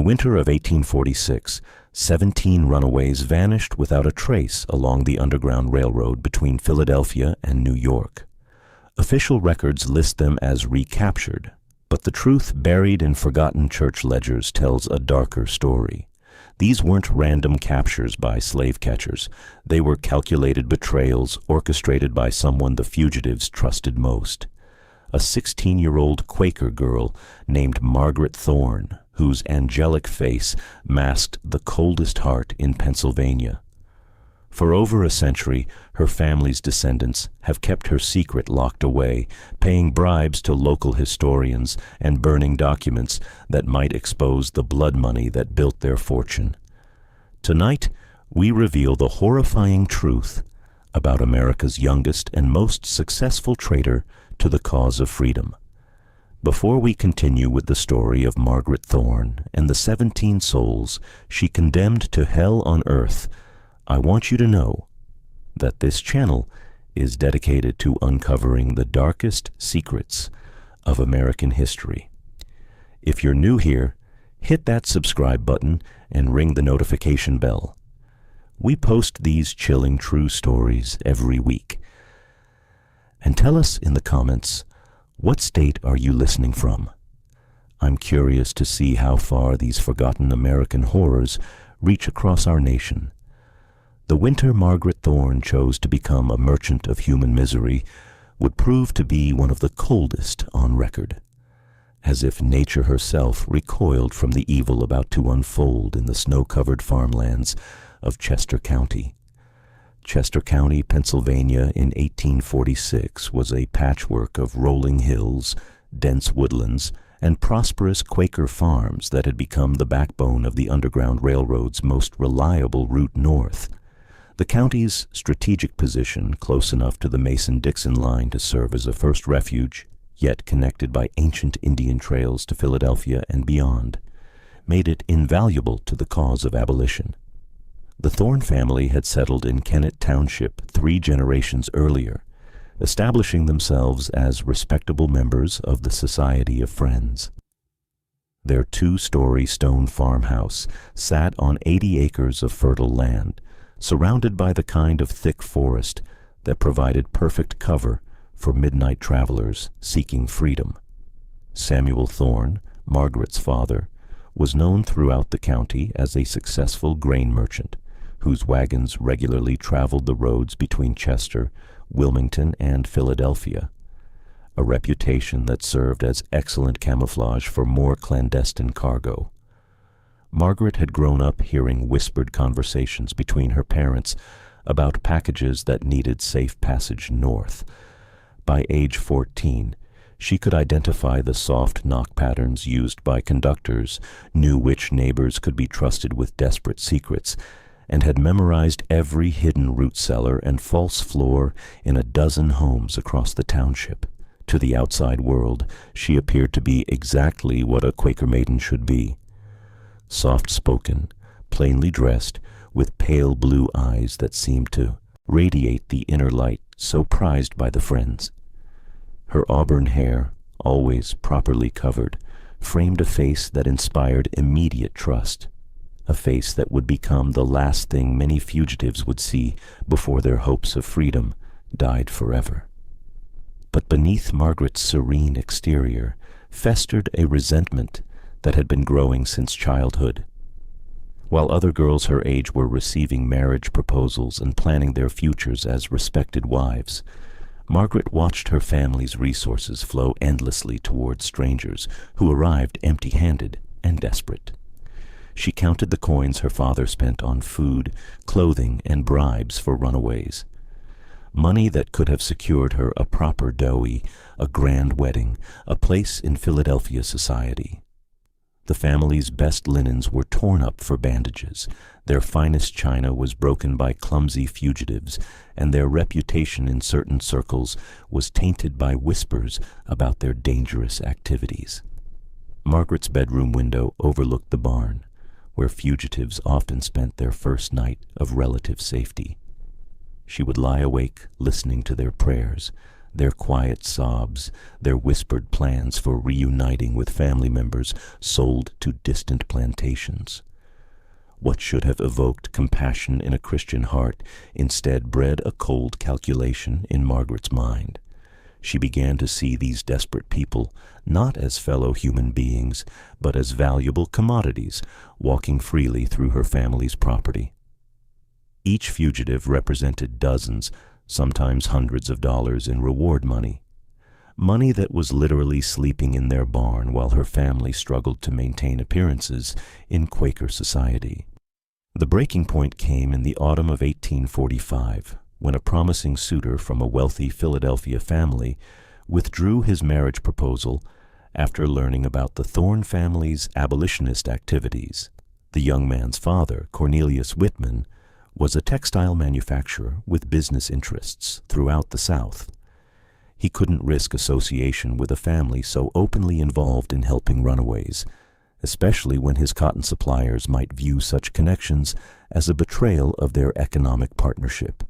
winter of 1846, 17 runaways vanished without a trace along the Underground Railroad between Philadelphia and New York. Official records list them as recaptured, but the truth buried in forgotten church ledgers tells a darker story. These weren't random captures by slave catchers. They were calculated betrayals orchestrated by someone the fugitives trusted most. A 16-year-old Quaker girl named Margaret Thorne, whose angelic face masked the coldest heart in Pennsylvania. For over a century, her family's descendants have kept her secret locked away, paying bribes to local historians and burning documents that might expose the blood money that built their fortune. Tonight, we reveal the horrifying truth about America's youngest and most successful traitor to the cause of freedom. Before we continue with the story of Margaret Thorne and the 17 souls she condemned to hell on earth, I want you to know that this channel is dedicated to uncovering the darkest secrets of American history. If you're new here, hit that subscribe button and ring the notification bell. We post these chilling true stories every week. And tell us in the comments, what state are you listening from? I'm curious to see how far these forgotten American horrors reach across our nation. The winter Margaret Thorne chose to become a merchant of human misery would prove to be one of the coldest on record, as if nature herself recoiled from the evil about to unfold in the snow-covered farmlands of Chester County. Chester County, Pennsylvania in 1846 was a patchwork of rolling hills, dense woodlands, and prosperous Quaker farms that had become the backbone of the Underground Railroad's most reliable route north. The county's strategic position, close enough to the Mason-Dixon line to serve as a first refuge, yet connected by ancient Indian trails to Philadelphia and beyond, made it invaluable to the cause of abolition. The Thorne family had settled in Kennett Township 3 generations earlier, establishing themselves as respectable members of the Society of Friends. Their 2-story stone farmhouse sat on 80 acres of fertile land, surrounded by the kind of thick forest that provided perfect cover for midnight travelers seeking freedom. Samuel Thorne, Margaret's father, was known throughout the county as a successful grain merchant, whose wagons regularly traveled the roads between Chester, Wilmington, and Philadelphia, a reputation that served as excellent camouflage for more clandestine cargo. Margaret had grown up hearing whispered conversations between her parents about packages that needed safe passage north. By age 14, she could identify the soft knock patterns used by conductors, knew which neighbors could be trusted with desperate secrets, and had memorized every hidden root cellar and false floor in a dozen homes across the township. To the outside world, she appeared to be exactly what a Quaker maiden should be. Soft-spoken, plainly dressed, with pale blue eyes that seemed to radiate the inner light so prized by the Friends. Her auburn hair, always properly covered, framed a face that inspired immediate trust, a face that would become the last thing many fugitives would see before their hopes of freedom died forever. But beneath Margaret's serene exterior festered a resentment that had been growing since childhood. While other girls her age were receiving marriage proposals and planning their futures as respected wives, Margaret watched her family's resources flow endlessly toward strangers who arrived empty-handed and desperate. She counted the coins her father spent on food, clothing, and bribes for runaways. Money that could have secured her a proper dowie, a grand wedding, a place in Philadelphia society. The family's best linens were torn up for bandages, their finest china was broken by clumsy fugitives, and their reputation in certain circles was tainted by whispers about their dangerous activities. Margaret's bedroom window overlooked the barn, where fugitives often spent their first night of relative safety. She would lie awake listening to their prayers, their quiet sobs, their whispered plans for reuniting with family members sold to distant plantations. What should have evoked compassion in a Christian heart instead bred a cold calculation in Margaret's mind. She began to see these desperate people not as fellow human beings, but as valuable commodities walking freely through her family's property. Each fugitive represented dozens, sometimes hundreds of dollars in reward money. Money that was literally sleeping in their barn while her family struggled to maintain appearances in Quaker society. The breaking point came in the autumn of 1845, when a promising suitor from a wealthy Philadelphia family withdrew his marriage proposal after learning about the Thorne family's abolitionist activities. The young man's father, Cornelius Whitman, was a textile manufacturer with business interests throughout the South. He couldn't risk association with a family so openly involved in helping runaways, especially when his cotton suppliers might view such connections as a betrayal of their economic partnership.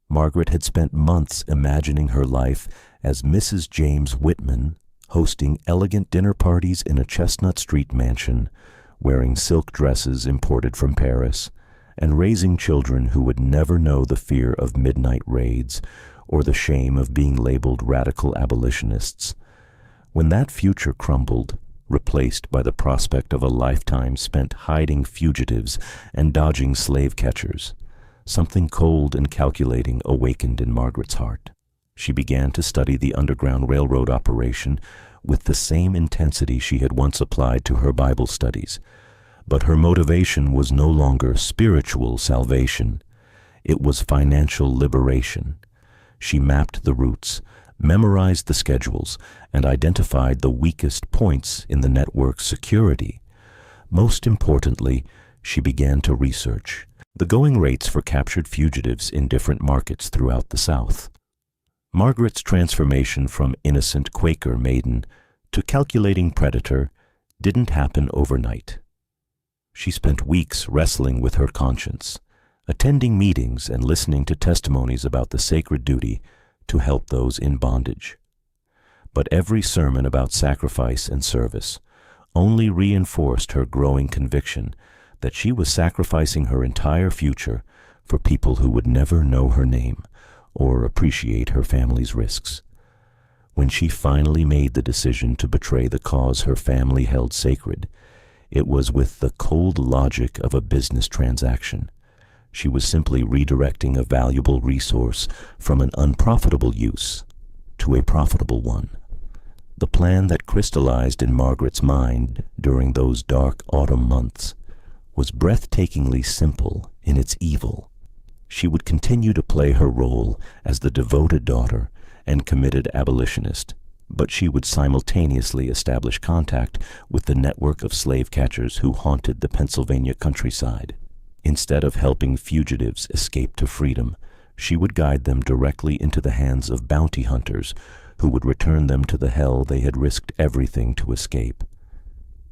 Margaret had spent months imagining her life as Mrs. James Whitman, hosting elegant dinner parties in a Chestnut Street mansion, wearing silk dresses imported from Paris, and raising children who would never know the fear of midnight raids or the shame of being labeled radical abolitionists. When that future crumbled, replaced by the prospect of a lifetime spent hiding fugitives and dodging slave catchers, something cold and calculating awakened in Margaret's heart. She began to study the Underground Railroad operation with the same intensity she had once applied to her Bible studies. But her motivation was no longer spiritual salvation. It was financial liberation. She mapped the routes, memorized the schedules, and identified the weakest points in the network's security. Most importantly, she began to research the going rates for captured fugitives in different markets throughout the South. Margaret's transformation from innocent Quaker maiden to calculating predator didn't happen overnight. She spent weeks wrestling with her conscience, attending meetings and listening to testimonies about the sacred duty to help those in bondage. But every sermon about sacrifice and service only reinforced her growing conviction that she was sacrificing her entire future for people who would never know her name or appreciate her family's risks. When she finally made the decision to betray the cause her family held sacred, it was with the cold logic of a business transaction. She was simply redirecting a valuable resource from an unprofitable use to a profitable one. The plan that crystallized in Margaret's mind during those dark autumn months was breathtakingly simple in its evil. She would continue to play her role as the devoted daughter and committed abolitionist, but she would simultaneously establish contact with the network of slave catchers who haunted the Pennsylvania countryside. Instead of helping fugitives escape to freedom, she would guide them directly into the hands of bounty hunters who would return them to the hell they had risked everything to escape.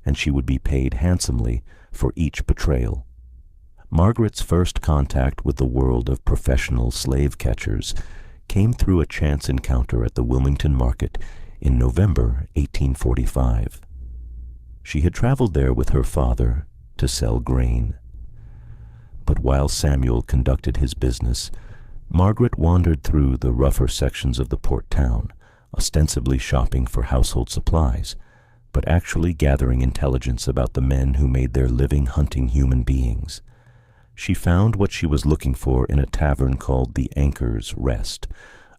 And she would be paid handsomely for each betrayal. Margaret's first contact with the world of professional slave catchers came through a chance encounter at the Wilmington market in November 1845. She had traveled there with her father to sell grain. But while Samuel conducted his business, Margaret wandered through the rougher sections of the port town, ostensibly shopping for household supplies, but actually gathering intelligence about the men who made their living hunting human beings. She found what she was looking for in a tavern called the Anchor's Rest,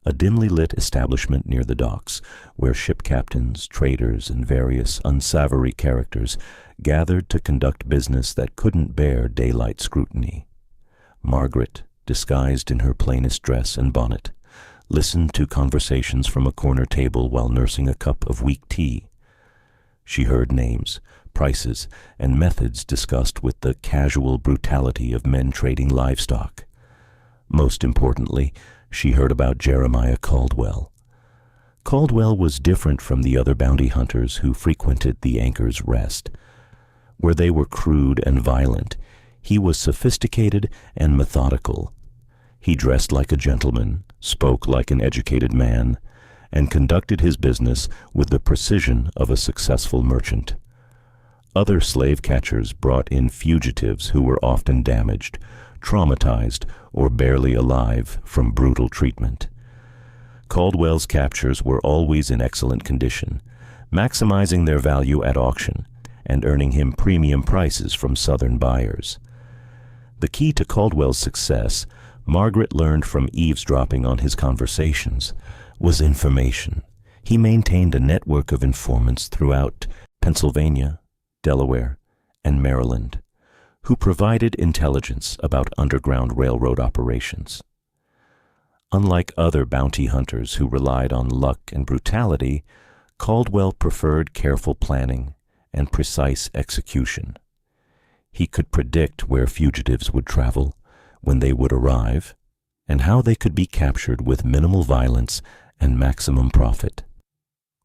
a dimly lit establishment near the docks, where ship captains, traders, and various unsavory characters gathered to conduct business that couldn't bear daylight scrutiny. Margaret, disguised in her plainest dress and bonnet, listened to conversations from a corner table while nursing a cup of weak tea. She heard names, prices, and methods discussed with the casual brutality of men trading livestock. Most importantly, she heard about Jeremiah Caldwell. Caldwell was different from the other bounty hunters who frequented the Anchor's Rest. Where they were crude and violent, he was sophisticated and methodical. He dressed like a gentleman, spoke like an educated man, and conducted his business with the precision of a successful merchant. Other slave catchers brought in fugitives who were often damaged, traumatized, or barely alive from brutal treatment. Caldwell's captures were always in excellent condition, maximizing their value at auction and earning him premium prices from Southern buyers. The key to Caldwell's success, Margaret learned from eavesdropping on his conversations, was information. He maintained a network of informants throughout Pennsylvania, Delaware, and Maryland, who provided intelligence about Underground Railroad operations. Unlike other bounty hunters who relied on luck and brutality, Caldwell preferred careful planning and precise execution. He could predict where fugitives would travel, when they would arrive, and how they could be captured with minimal violence and maximum profit.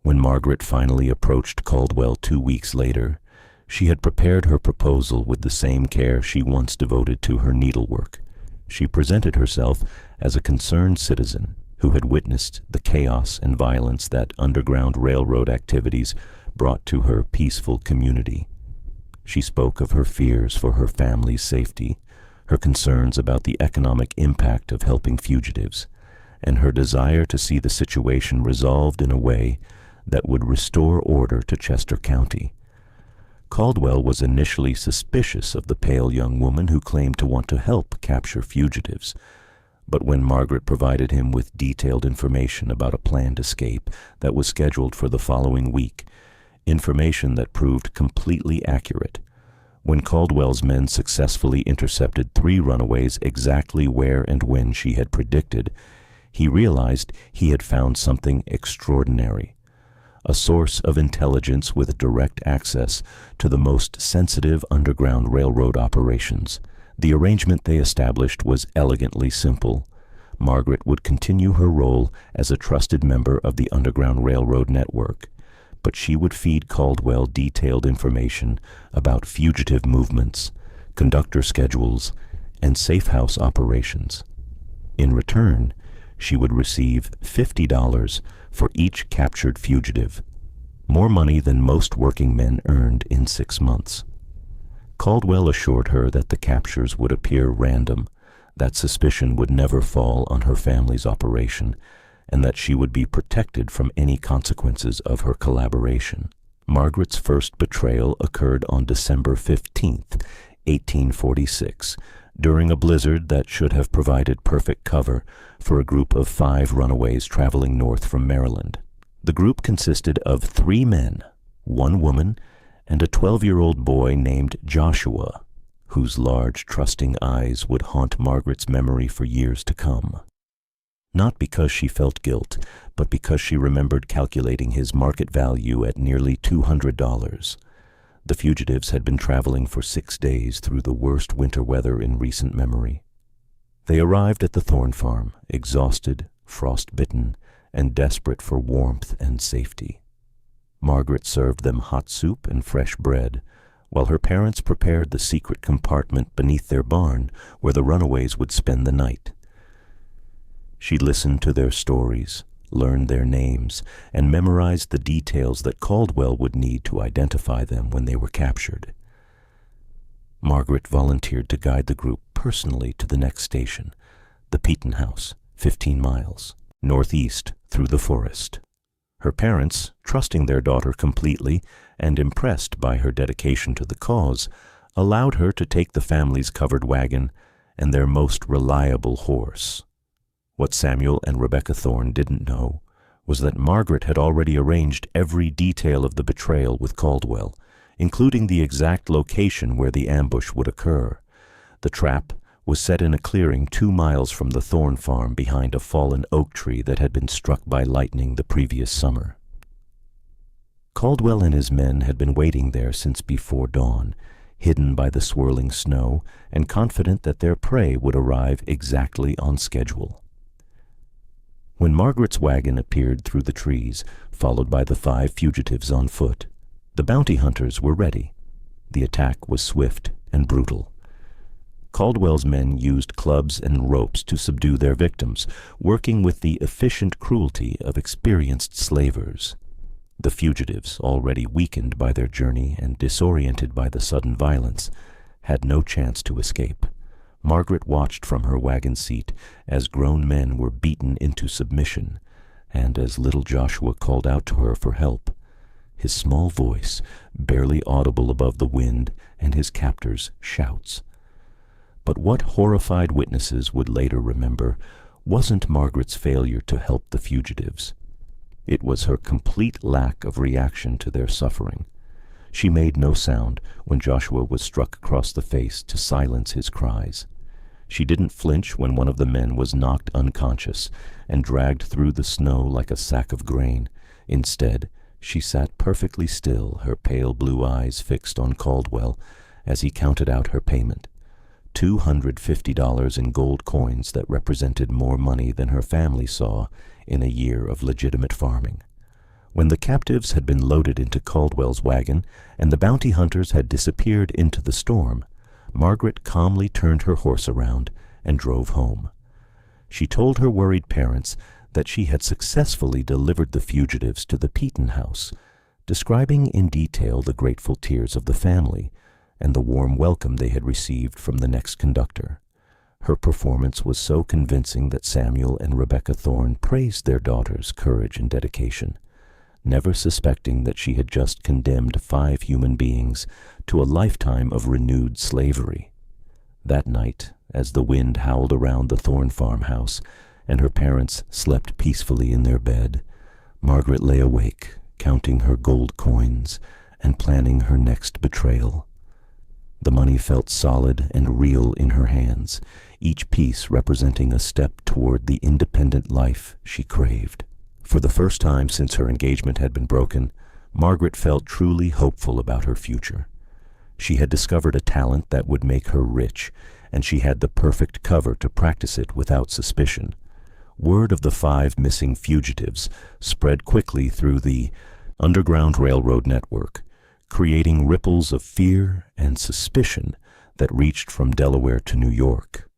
When Margaret finally approached Caldwell 2 weeks later, she had prepared her proposal with the same care she once devoted to her needlework. She presented herself as a concerned citizen who had witnessed the chaos and violence that Underground Railroad activities brought to her peaceful community. She spoke of her fears for her family's safety, her concerns about the economic impact of helping fugitives, and her desire to see the situation resolved in a way that would restore order to Chester County. Caldwell was initially suspicious of the pale young woman who claimed to want to help capture fugitives, but when Margaret provided him with detailed information about a planned escape that was scheduled for the following week, information that proved completely accurate, when Caldwell's men successfully intercepted 3 runaways exactly where and when she had predicted, he realized he had found something extraordinary. A source of intelligence with direct access to the most sensitive Underground Railroad operations. The arrangement they established was elegantly simple. Margaret would continue her role as a trusted member of the Underground Railroad network, but she would feed Caldwell detailed information about fugitive movements, conductor schedules, and safe house operations. In return, she would receive $50 for each captured fugitive, more money than most working men earned in 6 months. Caldwell assured her that the captures would appear random, that suspicion would never fall on her family's operation, and that she would be protected from any consequences of her collaboration. Margaret's first betrayal occurred on December 15th, 1846, during a blizzard that should have provided perfect cover for a group of 5 runaways traveling north from Maryland. The group consisted of 3 men, 1 woman, and a 12-year-old boy named Joshua, whose large, trusting eyes would haunt Margaret's memory for years to come. Not because she felt guilt, but because she remembered calculating his market value at nearly $200. The fugitives had been traveling for 6 days through the worst winter weather in recent memory. They arrived at the Thorne farm, exhausted, frost-bitten, and desperate for warmth and safety. Margaret served them hot soup and fresh bread, while her parents prepared the secret compartment beneath their barn where the runaways would spend the night. She listened to their stories, learned their names, and memorized the details that Caldwell would need to identify them when they were captured. Margaret volunteered to guide the group personally to the next station, the Peaton House, 15 miles, northeast through the forest. Her parents, trusting their daughter completely and impressed by her dedication to the cause, allowed her to take the family's covered wagon and their most reliable horse. What Samuel and Rebecca Thorne didn't know was that Margaret had already arranged every detail of the betrayal with Caldwell, including the exact location where the ambush would occur. The trap was set in a clearing 2 miles from the Thorne farm behind a fallen oak tree that had been struck by lightning the previous summer. Caldwell and his men had been waiting there since before dawn, hidden by the swirling snow and confident that their prey would arrive exactly on schedule. When Margaret's wagon appeared through the trees, followed by the 5 fugitives on foot, the bounty hunters were ready. The attack was swift and brutal. Caldwell's men used clubs and ropes to subdue their victims, working with the efficient cruelty of experienced slavers. The fugitives, already weakened by their journey and disoriented by the sudden violence, had no chance to escape. Margaret watched from her wagon seat as grown men were beaten into submission, and as little Joshua called out to her for help, his small voice barely audible above the wind and his captors' shouts. But what horrified witnesses would later remember wasn't Margaret's failure to help the fugitives. It was her complete lack of reaction to their suffering. She made no sound when Joshua was struck across the face to silence his cries. She didn't flinch when one of the men was knocked unconscious and dragged through the snow like a sack of grain. Instead, she sat perfectly still, her pale blue eyes fixed on Caldwell as he counted out her payment. $250 in gold coins that represented more money than her family saw in a year of legitimate farming. When the captives had been loaded into Caldwell's wagon and the bounty hunters had disappeared into the storm, Margaret calmly turned her horse around and drove home. She told her worried parents that she had successfully delivered the fugitives to the Peaton house, describing in detail the grateful tears of the family and the warm welcome they had received from the next conductor. Her performance was so convincing that Samuel and Rebecca Thorne praised their daughter's courage and dedication, never suspecting that she had just condemned 5 human beings to a lifetime of renewed slavery. That night, as the wind howled around the Thorne farmhouse and her parents slept peacefully in their bed, Margaret lay awake, counting her gold coins and planning her next betrayal. The money felt solid and real in her hands, each piece representing a step toward the independent life she craved. For the first time since her engagement had been broken, Margaret felt truly hopeful about her future. She had discovered a talent that would make her rich, and she had the perfect cover to practice it without suspicion. Word of the 5 missing fugitives spread quickly through the Underground Railroad network, creating ripples of fear and suspicion that reached from Delaware to New York.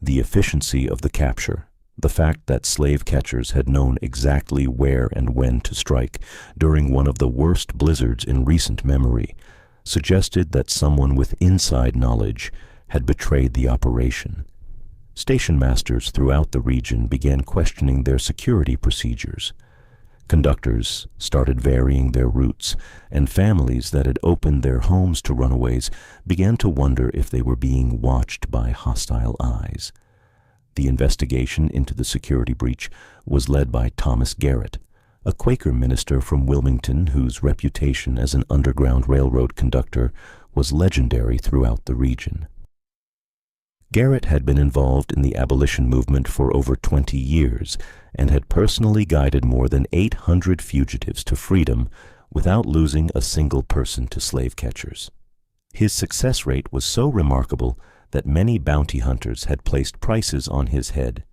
The efficiency of the capture, the fact that slave catchers had known exactly where and when to strike during one of the worst blizzards in recent memory, suggested that someone with inside knowledge had betrayed the operation. Station masters throughout the region began questioning their security procedures. Conductors started varying their routes, and families that had opened their homes to runaways began to wonder if they were being watched by hostile eyes. The investigation into the security breach was led by Thomas Garrett, a Quaker minister from Wilmington whose reputation as an Underground Railroad conductor was legendary throughout the region. Garrett had been involved in the abolition movement for over 20 years and had personally guided more than 800 fugitives to freedom without losing a single person to slave catchers. His success rate was so remarkable that many bounty hunters had placed prices on his head,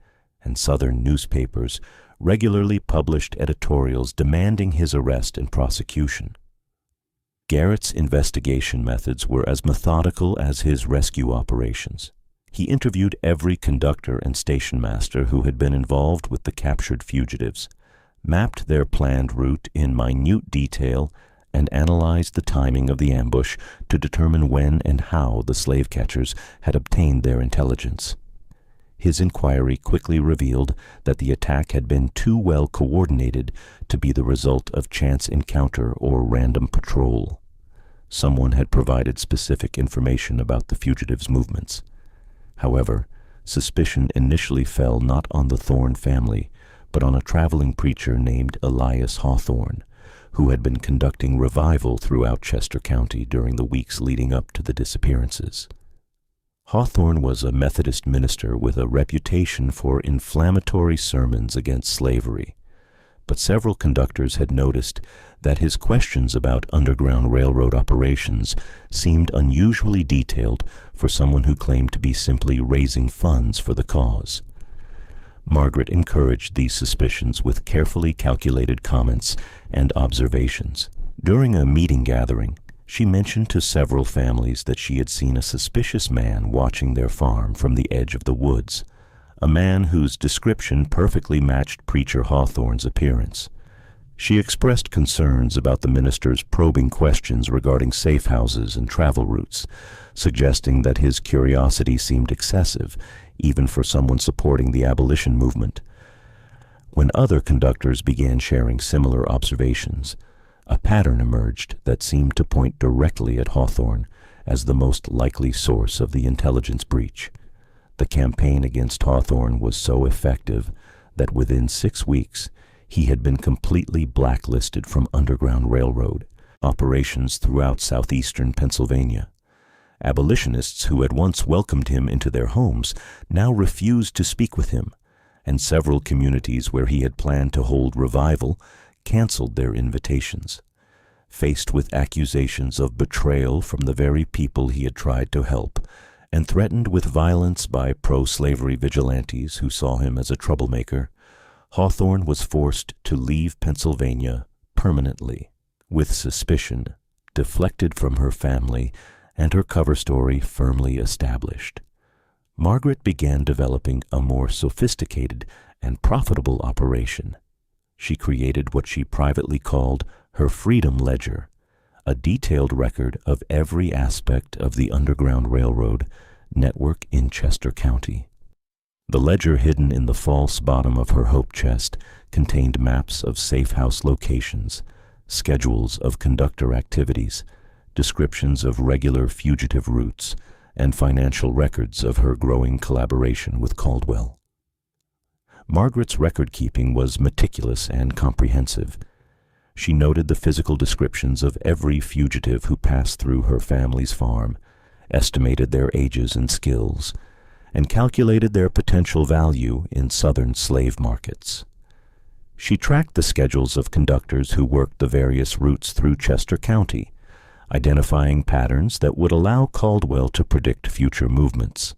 and Southern newspapers regularly published editorials demanding his arrest and prosecution. Garrett's investigation methods were as methodical as his rescue operations. He interviewed every conductor and station master who had been involved with the captured fugitives, mapped their planned route in minute detail, and analyzed the timing of the ambush to determine when and how the slave catchers had obtained their intelligence. His inquiry quickly revealed that the attack had been too well coordinated to be the result of chance encounter or random patrol. Someone had provided specific information about the fugitives' movements. However, suspicion initially fell not on the Thorne family, but on a traveling preacher named Elias Hawthorne, who had been conducting revival throughout Chester County during the weeks leading up to the disappearances. Hawthorne was a Methodist minister with a reputation for inflammatory sermons against slavery, but several conductors had noticed that his questions about Underground Railroad operations seemed unusually detailed for someone who claimed to be simply raising funds for the cause. Margaret encouraged these suspicions with carefully calculated comments and observations. During a meeting gathering, She mentioned to several families that she had seen a suspicious man watching their farm from the edge of the woods, a man whose description perfectly matched Preacher Hawthorne's appearance. She expressed concerns about the minister's probing questions regarding safe houses and travel routes, suggesting that his curiosity seemed excessive, even for someone supporting the abolition movement. When other conductors began sharing similar observations, a pattern emerged that seemed to point directly at Hawthorne as the most likely source of the intelligence breach. The campaign against Hawthorne was so effective that within 6 weeks he had been completely blacklisted from Underground Railroad operations throughout southeastern Pennsylvania. Abolitionists who had once welcomed him into their homes now refused to speak with him, and several communities where he had planned to hold revival canceled their invitations. Faced with accusations of betrayal from the very people he had tried to help, and threatened with violence by pro-slavery vigilantes who saw him as a troublemaker, Hawthorne was forced to leave Pennsylvania permanently, with suspicion deflected from her family and her cover story firmly established. Margaret began developing a more sophisticated and profitable operation. She created what she privately called her Freedom Ledger, a detailed record of every aspect of the Underground Railroad network in Chester County. The ledger hidden in the false bottom of her hope chest contained maps of safe house locations, schedules of conductor activities, descriptions of regular fugitive routes, and financial records of her growing collaboration with Caldwell. Margaret's record-keeping was meticulous and comprehensive. She noted the physical descriptions of every fugitive who passed through her family's farm, estimated their ages and skills, and calculated their potential value in southern slave markets. She tracked the schedules of conductors who worked the various routes through Chester County, identifying patterns that would allow Caldwell to predict future movements.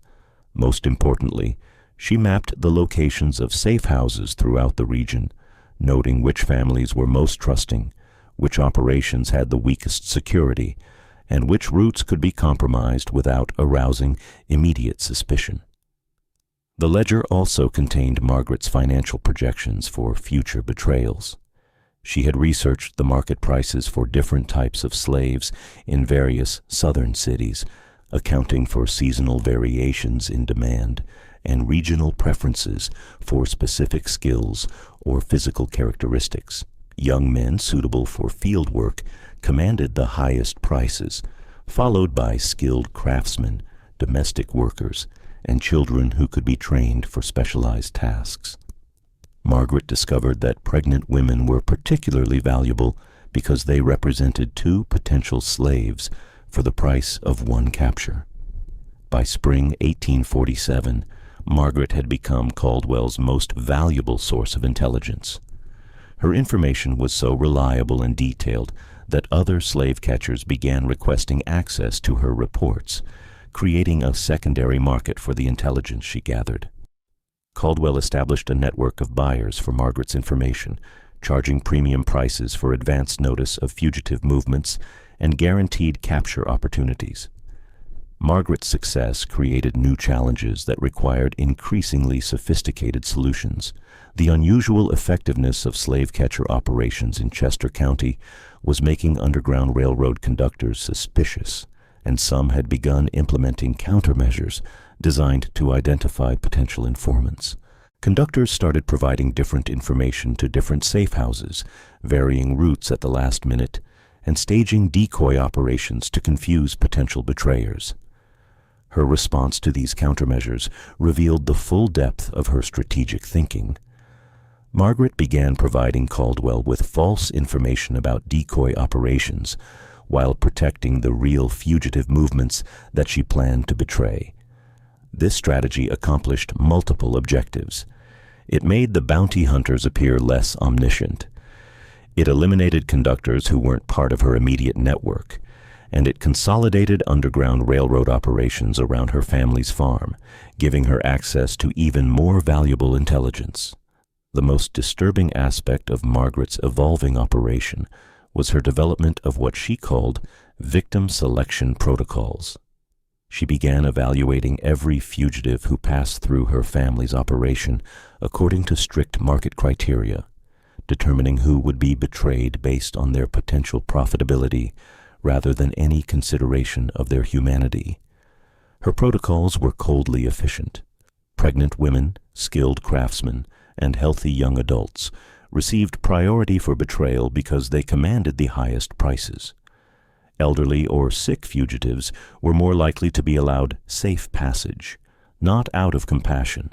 Most importantly, she mapped the locations of safe houses throughout the region, noting which families were most trusting, which operations had the weakest security, and which routes could be compromised without arousing immediate suspicion. The ledger also contained Margaret's financial projections for future betrayals. She had researched the market prices for different types of slaves in various southern cities, accounting for seasonal variations in demand and regional preferences for specific skills or physical characteristics. Young men suitable for field work commanded the highest prices, followed by skilled craftsmen, domestic workers, and children who could be trained for specialized tasks. Margaret discovered that pregnant women were particularly valuable because they represented 2 potential slaves for the price of 1 capture. By spring 1847, Margaret had become Caldwell's most valuable source of intelligence. Her information was so reliable and detailed that other slave catchers began requesting access to her reports, creating a secondary market for the intelligence she gathered. Caldwell established a network of buyers for Margaret's information, charging premium prices for advance notice of fugitive movements and guaranteed capture opportunities. Margaret's success created new challenges that required increasingly sophisticated solutions. The unusual effectiveness of slave catcher operations in Chester County was making Underground Railroad conductors suspicious, and some had begun implementing countermeasures designed to identify potential informants. Conductors started providing different information to different safe houses, varying routes at the last minute, and staging decoy operations to confuse potential betrayers. Her response to these countermeasures revealed the full depth of her strategic thinking. Margaret began providing Caldwell with false information about decoy operations while protecting the real fugitive movements that she planned to betray. This strategy accomplished multiple objectives. It made the bounty hunters appear less omniscient. It eliminated conductors who weren't part of her immediate network, and it consolidated Underground Railroad operations around her family's farm, giving her access to even more valuable intelligence. The most disturbing aspect of Margaret's evolving operation was her development of what she called Victim selection protocols. She began evaluating every fugitive who passed through her family's operation according to strict market criteria, determining who would be betrayed based on their potential profitability rather than any consideration of their humanity. Her protocols were coldly efficient. Pregnant women, skilled craftsmen, and healthy young adults received priority for betrayal because they commanded the highest prices. Elderly or sick fugitives were more likely to be allowed safe passage, not out of compassion,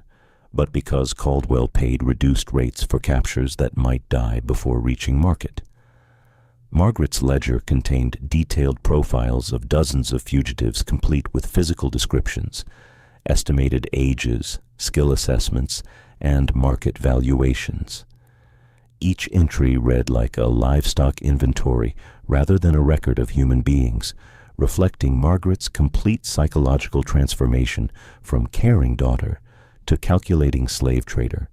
but because Caldwell paid reduced rates for captures that might die before reaching market. Margaret's ledger contained detailed profiles of dozens of fugitives complete with physical descriptions, estimated ages, skill assessments, and market valuations. Each entry read like a livestock inventory rather than a record of human beings, reflecting Margaret's complete psychological transformation from caring daughter to calculating slave trader.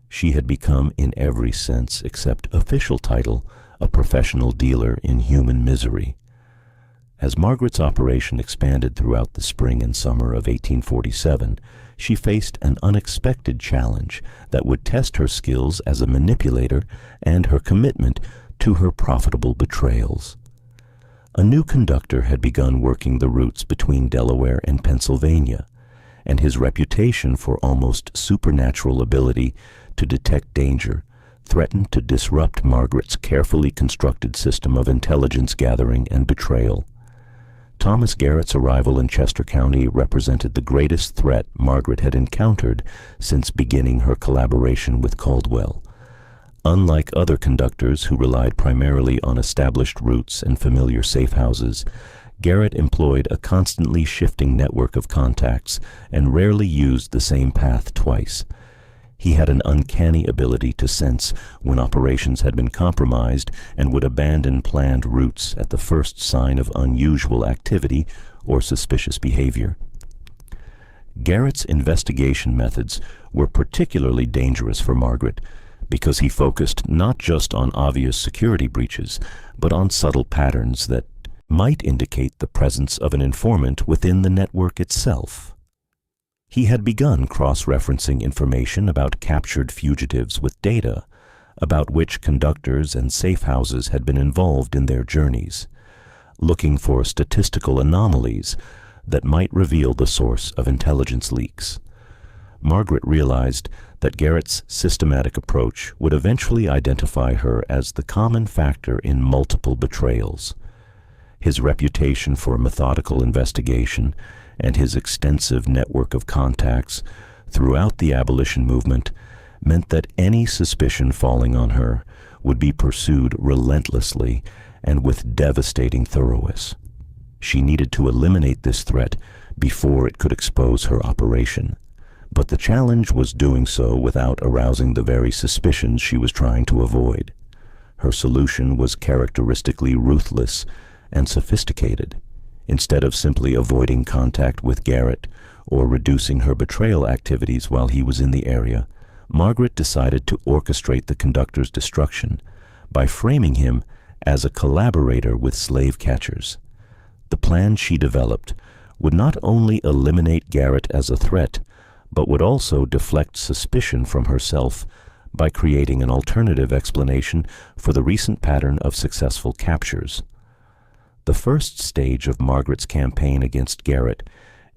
She had become, in every sense except official title, a professional dealer in human misery. As Margaret's operation expanded throughout the spring and summer of 1847, she faced an unexpected challenge that would test her skills as a manipulator and her commitment to her profitable betrayals. A new conductor had begun working the routes between Delaware and Pennsylvania, and his reputation for almost supernatural ability to detect danger threatened to disrupt Margaret's carefully constructed system of intelligence gathering and betrayal. Thomas Garrett's arrival in Chester County represented the greatest threat Margaret had encountered since beginning her collaboration with Caldwell. Unlike other conductors who relied primarily on established routes and familiar safe houses, Garrett employed a constantly shifting network of contacts and rarely used the same path twice. He had an uncanny ability to sense when operations had been compromised and would abandon planned routes at the first sign of unusual activity or suspicious behavior. Garrett's investigation methods were particularly dangerous for Margaret because he focused not just on obvious security breaches, but on subtle patterns that might indicate the presence of an informant within the network itself. He had begun cross-referencing information about captured fugitives with data about which conductors and safe houses had been involved in their journeys, looking for statistical anomalies that might reveal the source of intelligence leaks. Margaret realized that Garrett's systematic approach would eventually identify her as the common factor in multiple betrayals. His reputation for methodical investigation and his extensive network of contacts throughout the abolition movement meant that any suspicion falling on her would be pursued relentlessly and with devastating thoroughness. She needed to eliminate this threat before it could expose her operation, but the challenge was doing so without arousing the very suspicions she was trying to avoid. Her solution was characteristically ruthless and sophisticated. Instead of simply avoiding contact with Garrett or reducing her betrayal activities while he was in the area, Margaret decided to orchestrate the conductor's destruction by framing him as a collaborator with slave catchers. The plan she developed would not only eliminate Garrett as a threat, but would also deflect suspicion from herself by creating an alternative explanation for the recent pattern of successful captures. The first stage of Margaret's campaign against Garrett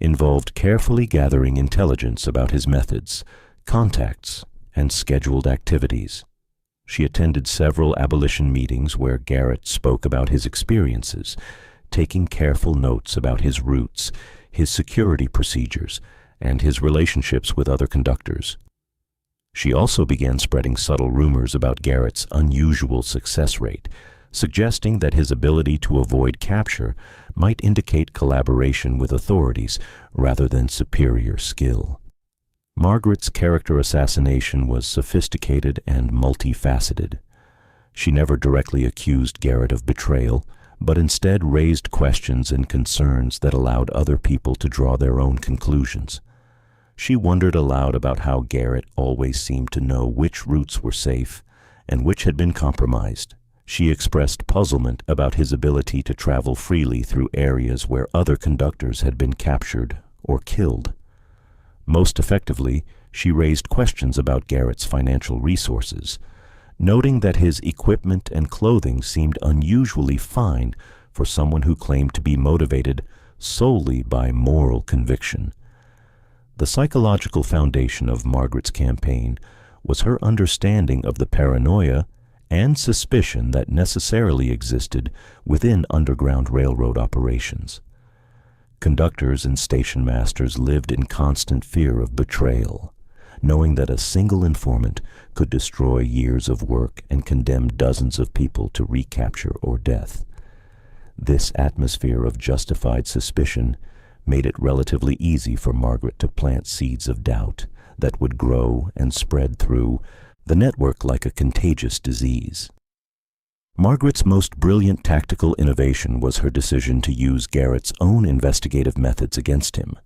involved carefully gathering intelligence about his methods, contacts, and scheduled activities. She attended several abolition meetings where Garrett spoke about his experiences, taking careful notes about his routes, his security procedures, and his relationships with other conductors. She also began spreading subtle rumors about Garrett's unusual success rate, suggesting that his ability to avoid capture might indicate collaboration with authorities rather than superior skill. Margaret's character assassination was sophisticated and multifaceted. She never directly accused Garrett of betrayal, but instead raised questions and concerns that allowed other people to draw their own conclusions. She wondered aloud about how Garrett always seemed to know which routes were safe and which had been compromised. She expressed puzzlement about his ability to travel freely through areas where other conductors had been captured or killed. Most effectively, she raised questions about Garrett's financial resources, noting that his equipment and clothing seemed unusually fine for someone who claimed to be motivated solely by moral conviction. The psychological foundation of Margaret's campaign was her understanding of the paranoia and suspicion that necessarily existed within Underground Railroad operations. Conductors and station masters lived in constant fear of betrayal, knowing that a single informant could destroy years of work and condemn dozens of people to recapture or death. This atmosphere of justified suspicion made it relatively easy for Margaret to plant seeds of doubt that would grow and spread through the network like a contagious disease. Margaret's most brilliant tactical innovation was her decision to use Garrett's own investigative methods against him.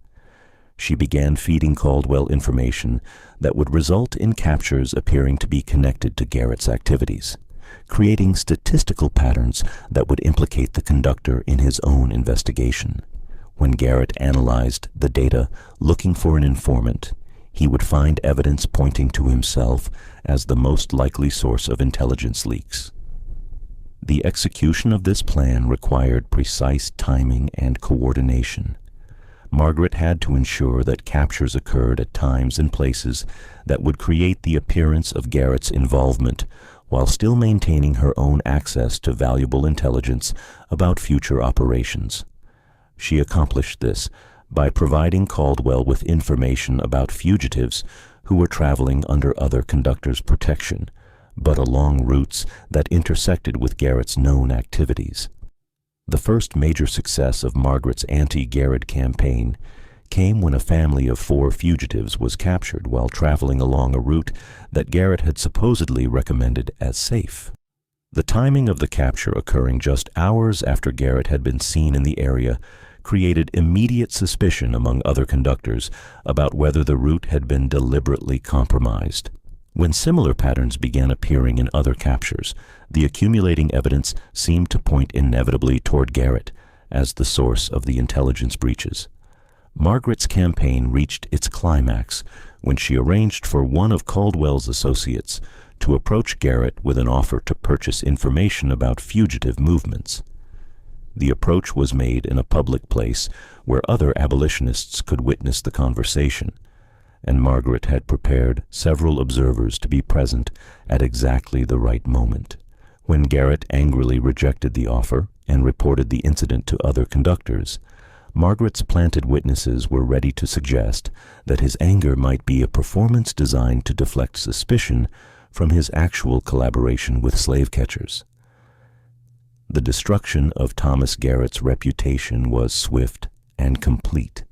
She began feeding Caldwell information that would result in captures appearing to be connected to Garrett's activities, creating statistical patterns that would implicate the conductor in his own investigation. When Garrett analyzed the data looking for an informant, he would find evidence pointing to himself as the most likely source of intelligence leaks. The execution of this plan required precise timing and coordination. Margaret had to ensure that captures occurred at times and places that would create the appearance of Garrett's involvement while still maintaining her own access to valuable intelligence about future operations. She accomplished this by providing Caldwell with information about fugitives who were traveling under other conductors' protection, but along routes that intersected with Garrett's known activities. The first major success of Margaret's anti-Garrett campaign came when a family of 4 fugitives was captured while traveling along a route that Garrett had supposedly recommended as safe. The timing of the capture occurring just hours after Garrett had been seen in the area created immediate suspicion among other conductors about whether the route had been deliberately compromised. When similar patterns began appearing in other captures, the accumulating evidence seemed to point inevitably toward Garrett as the source of the intelligence breaches. Margaret's campaign reached its climax when she arranged for one of Caldwell's associates to approach Garrett with an offer to purchase information about fugitive movements. The approach was made in a public place where other abolitionists could witness the conversation, and Margaret had prepared several observers to be present at exactly the right moment. When Garrett angrily rejected the offer and reported the incident to other conductors, Margaret's planted witnesses were ready to suggest that his anger might be a performance designed to deflect suspicion from his actual collaboration with slave catchers. The destruction of Thomas Garrett's reputation was swift and complete.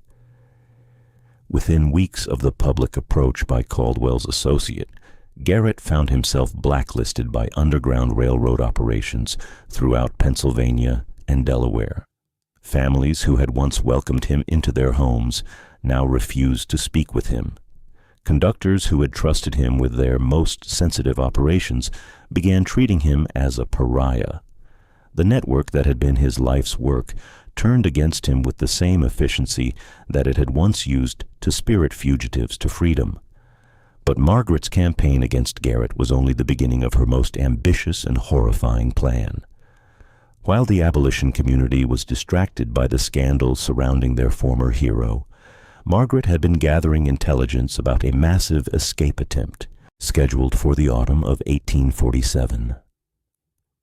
Within weeks of the public approach by Caldwell's associate, Garrett found himself blacklisted by Underground Railroad operations throughout Pennsylvania and Delaware. Families who had once welcomed him into their homes now refused to speak with him. Conductors who had trusted him with their most sensitive operations began treating him as a pariah. The network that had been his life's work turned against him with the same efficiency that it had once used to spirit fugitives to freedom. But Margaret's campaign against Garrett was only the beginning of her most ambitious and horrifying plan. While the abolition community was distracted by the scandals surrounding their former hero, Margaret had been gathering intelligence about a massive escape attempt scheduled for the autumn of 1847.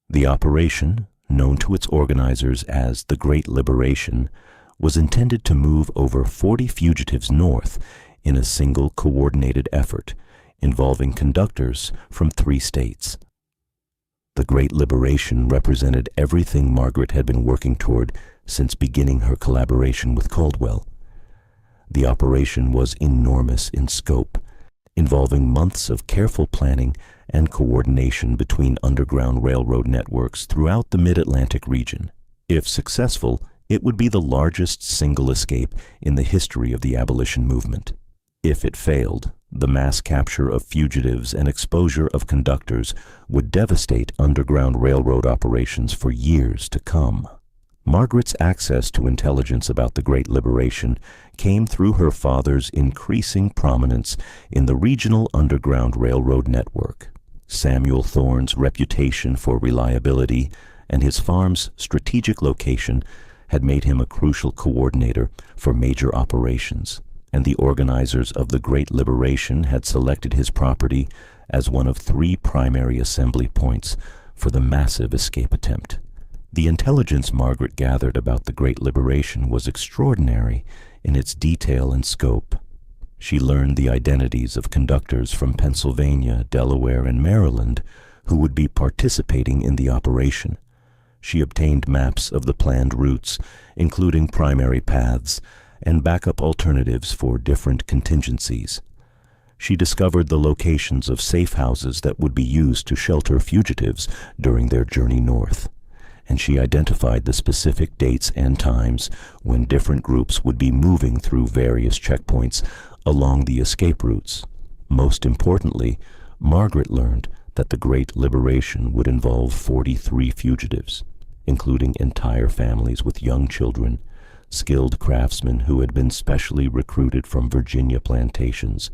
The operation, known to its organizers as the Great Liberation, was intended to move over 40 fugitives north in a single coordinated effort involving conductors from 3 states. The Great Liberation represented everything Margaret had been working toward since beginning her collaboration with Caldwell. The operation was enormous in scope, involving months of careful planning and coordination between Underground Railroad networks throughout the Mid-Atlantic region. If successful, it would be the largest single escape in the history of the abolition movement. If it failed, The mass capture of fugitives and exposure of conductors would devastate Underground Railroad operations for years to come. Margaret's access to intelligence about the Great Liberation came through her father's increasing prominence in the regional Underground Railroad network. Samuel Thorne's reputation for reliability and his farm's strategic location had made him a crucial coordinator for major operations, and the organizers of the Great Liberation had selected his property as one of 3 primary assembly points for the massive escape attempt. The intelligence Margaret gathered about the Great Liberation was extraordinary in its detail and scope. She learned the identities of conductors from Pennsylvania, Delaware, and Maryland who would be participating in the operation. She obtained maps of the planned routes, including primary paths and backup alternatives for different contingencies. She discovered the locations of safe houses that would be used to shelter fugitives during their journey north, and she identified the specific dates and times when different groups would be moving through various checkpoints along the escape routes. Most importantly, Margaret learned that the Great Liberation would involve 43 fugitives, including entire families with young children, skilled craftsmen who had been specially recruited from Virginia plantations,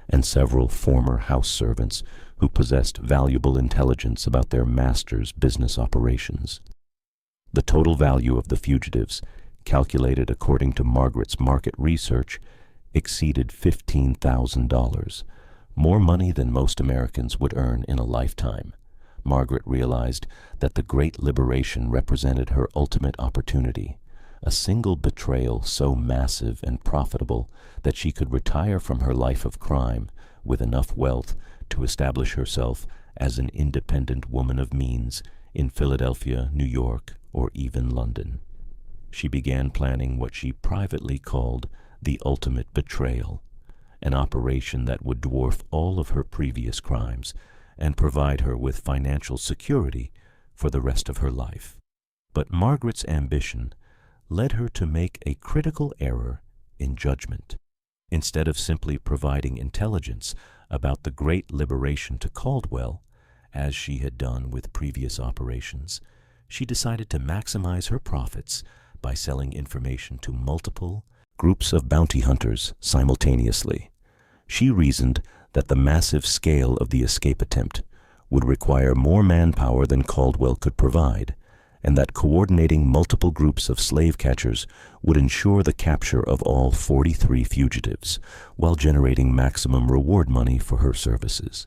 and several former house servants who possessed valuable intelligence about their master's business operations. The total value of the fugitives, calculated according to Margaret's market research, exceeded $15,000, more money than most Americans would earn in a lifetime. Margaret realized that the Great Liberation represented her ultimate opportunity, a single betrayal so massive and profitable that she could retire from her life of crime with enough wealth to establish herself as an independent woman of means in Philadelphia, New York, or even London. She began planning what she privately called the ultimate betrayal, an operation that would dwarf all of her previous crimes and provide her with financial security for the rest of her life. But Margaret's ambition led her to make a critical error in judgment. Instead of simply providing intelligence about the Great Liberation to Caldwell, as she had done with previous operations, she decided to maximize her profits by selling information to multiple groups of bounty hunters simultaneously. She reasoned that the massive scale of the escape attempt would require more manpower than Caldwell could provide, and that coordinating multiple groups of slave catchers would ensure the capture of all 43 fugitives, while generating maximum reward money for her services.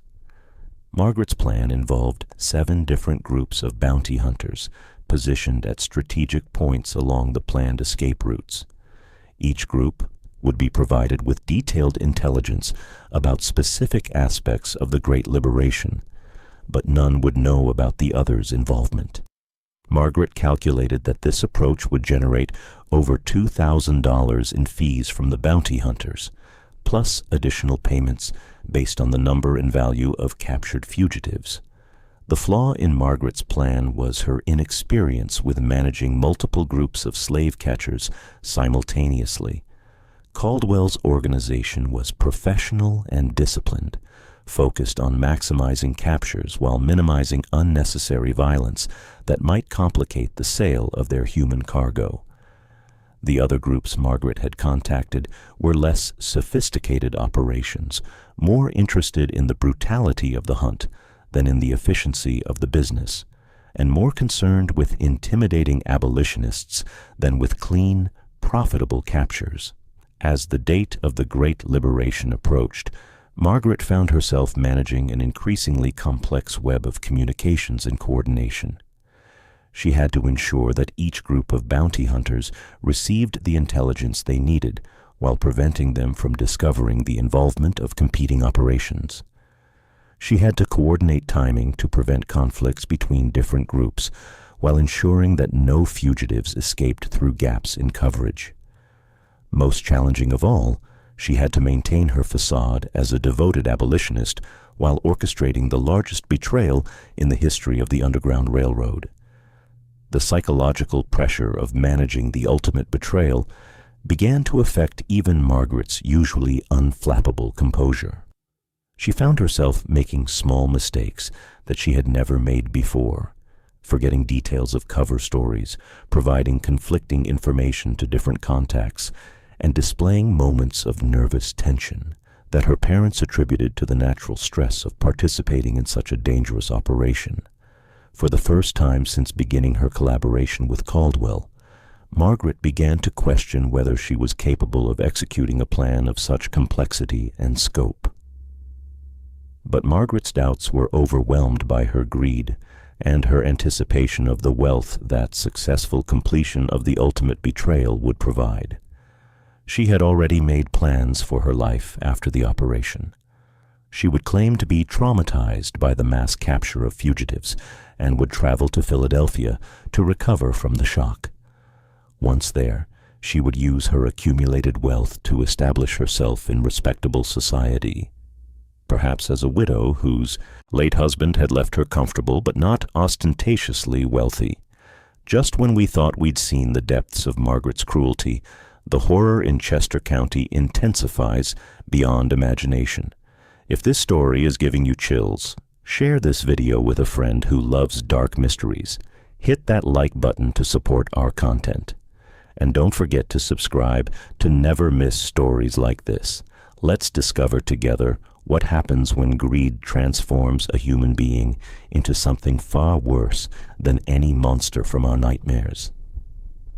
Margaret's plan involved 7 different groups of bounty hunters positioned at strategic points along the planned escape routes. Each group would be provided with detailed intelligence about specific aspects of the Great Liberation, but none would know about the others' involvement. Margaret calculated that this approach would generate over $2,000 in fees from the bounty hunters, plus additional payments based on the number and value of captured fugitives. The flaw in Margaret's plan was her inexperience with managing multiple groups of slave catchers simultaneously. Caldwell's organization was professional and disciplined, focused on maximizing captures while minimizing unnecessary violence that might complicate the sale of their human cargo. The other groups Margaret had contacted were less sophisticated operations, more interested in the brutality of the hunt than in the efficiency of the business, and more concerned with intimidating abolitionists than with clean, profitable captures. As the date of the Great Liberation approached, Margaret found herself managing an increasingly complex web of communications and coordination. She had to ensure that each group of bounty hunters received the intelligence they needed while preventing them from discovering the involvement of competing operations. She had to coordinate timing to prevent conflicts between different groups while ensuring that no fugitives escaped through gaps in coverage. Most challenging of all, she had to maintain her facade as a devoted abolitionist while orchestrating the largest betrayal in the history of the Underground Railroad. The psychological pressure of managing the ultimate betrayal began to affect even Margaret's usually unflappable composure. She found herself making small mistakes that she had never made before, forgetting details of cover stories, providing conflicting information to different contacts, and displaying moments of nervous tension that her parents attributed to the natural stress of participating in such a dangerous operation. For the first time since beginning her collaboration with Caldwell, Margaret began to question whether she was capable of executing a plan of such complexity and scope. But Margaret's doubts were overwhelmed by her greed and her anticipation of the wealth that successful completion of the ultimate betrayal would provide. She had already made plans for her life after the operation. She would claim to be traumatized by the mass capture of fugitives and would travel to Philadelphia to recover from the shock. Once there, she would use her accumulated wealth to establish herself in respectable society, perhaps as a widow whose late husband had left her comfortable but not ostentatiously wealthy. Just when we thought we'd seen the depths of Margaret's cruelty, the horror in Chester County intensifies beyond imagination. If this story is giving you chills, share this video with a friend who loves dark mysteries. Hit that like button to support our content. And don't forget to subscribe to never miss stories like this. Let's discover together what happens when greed transforms a human being into something far worse than any monster from our nightmares.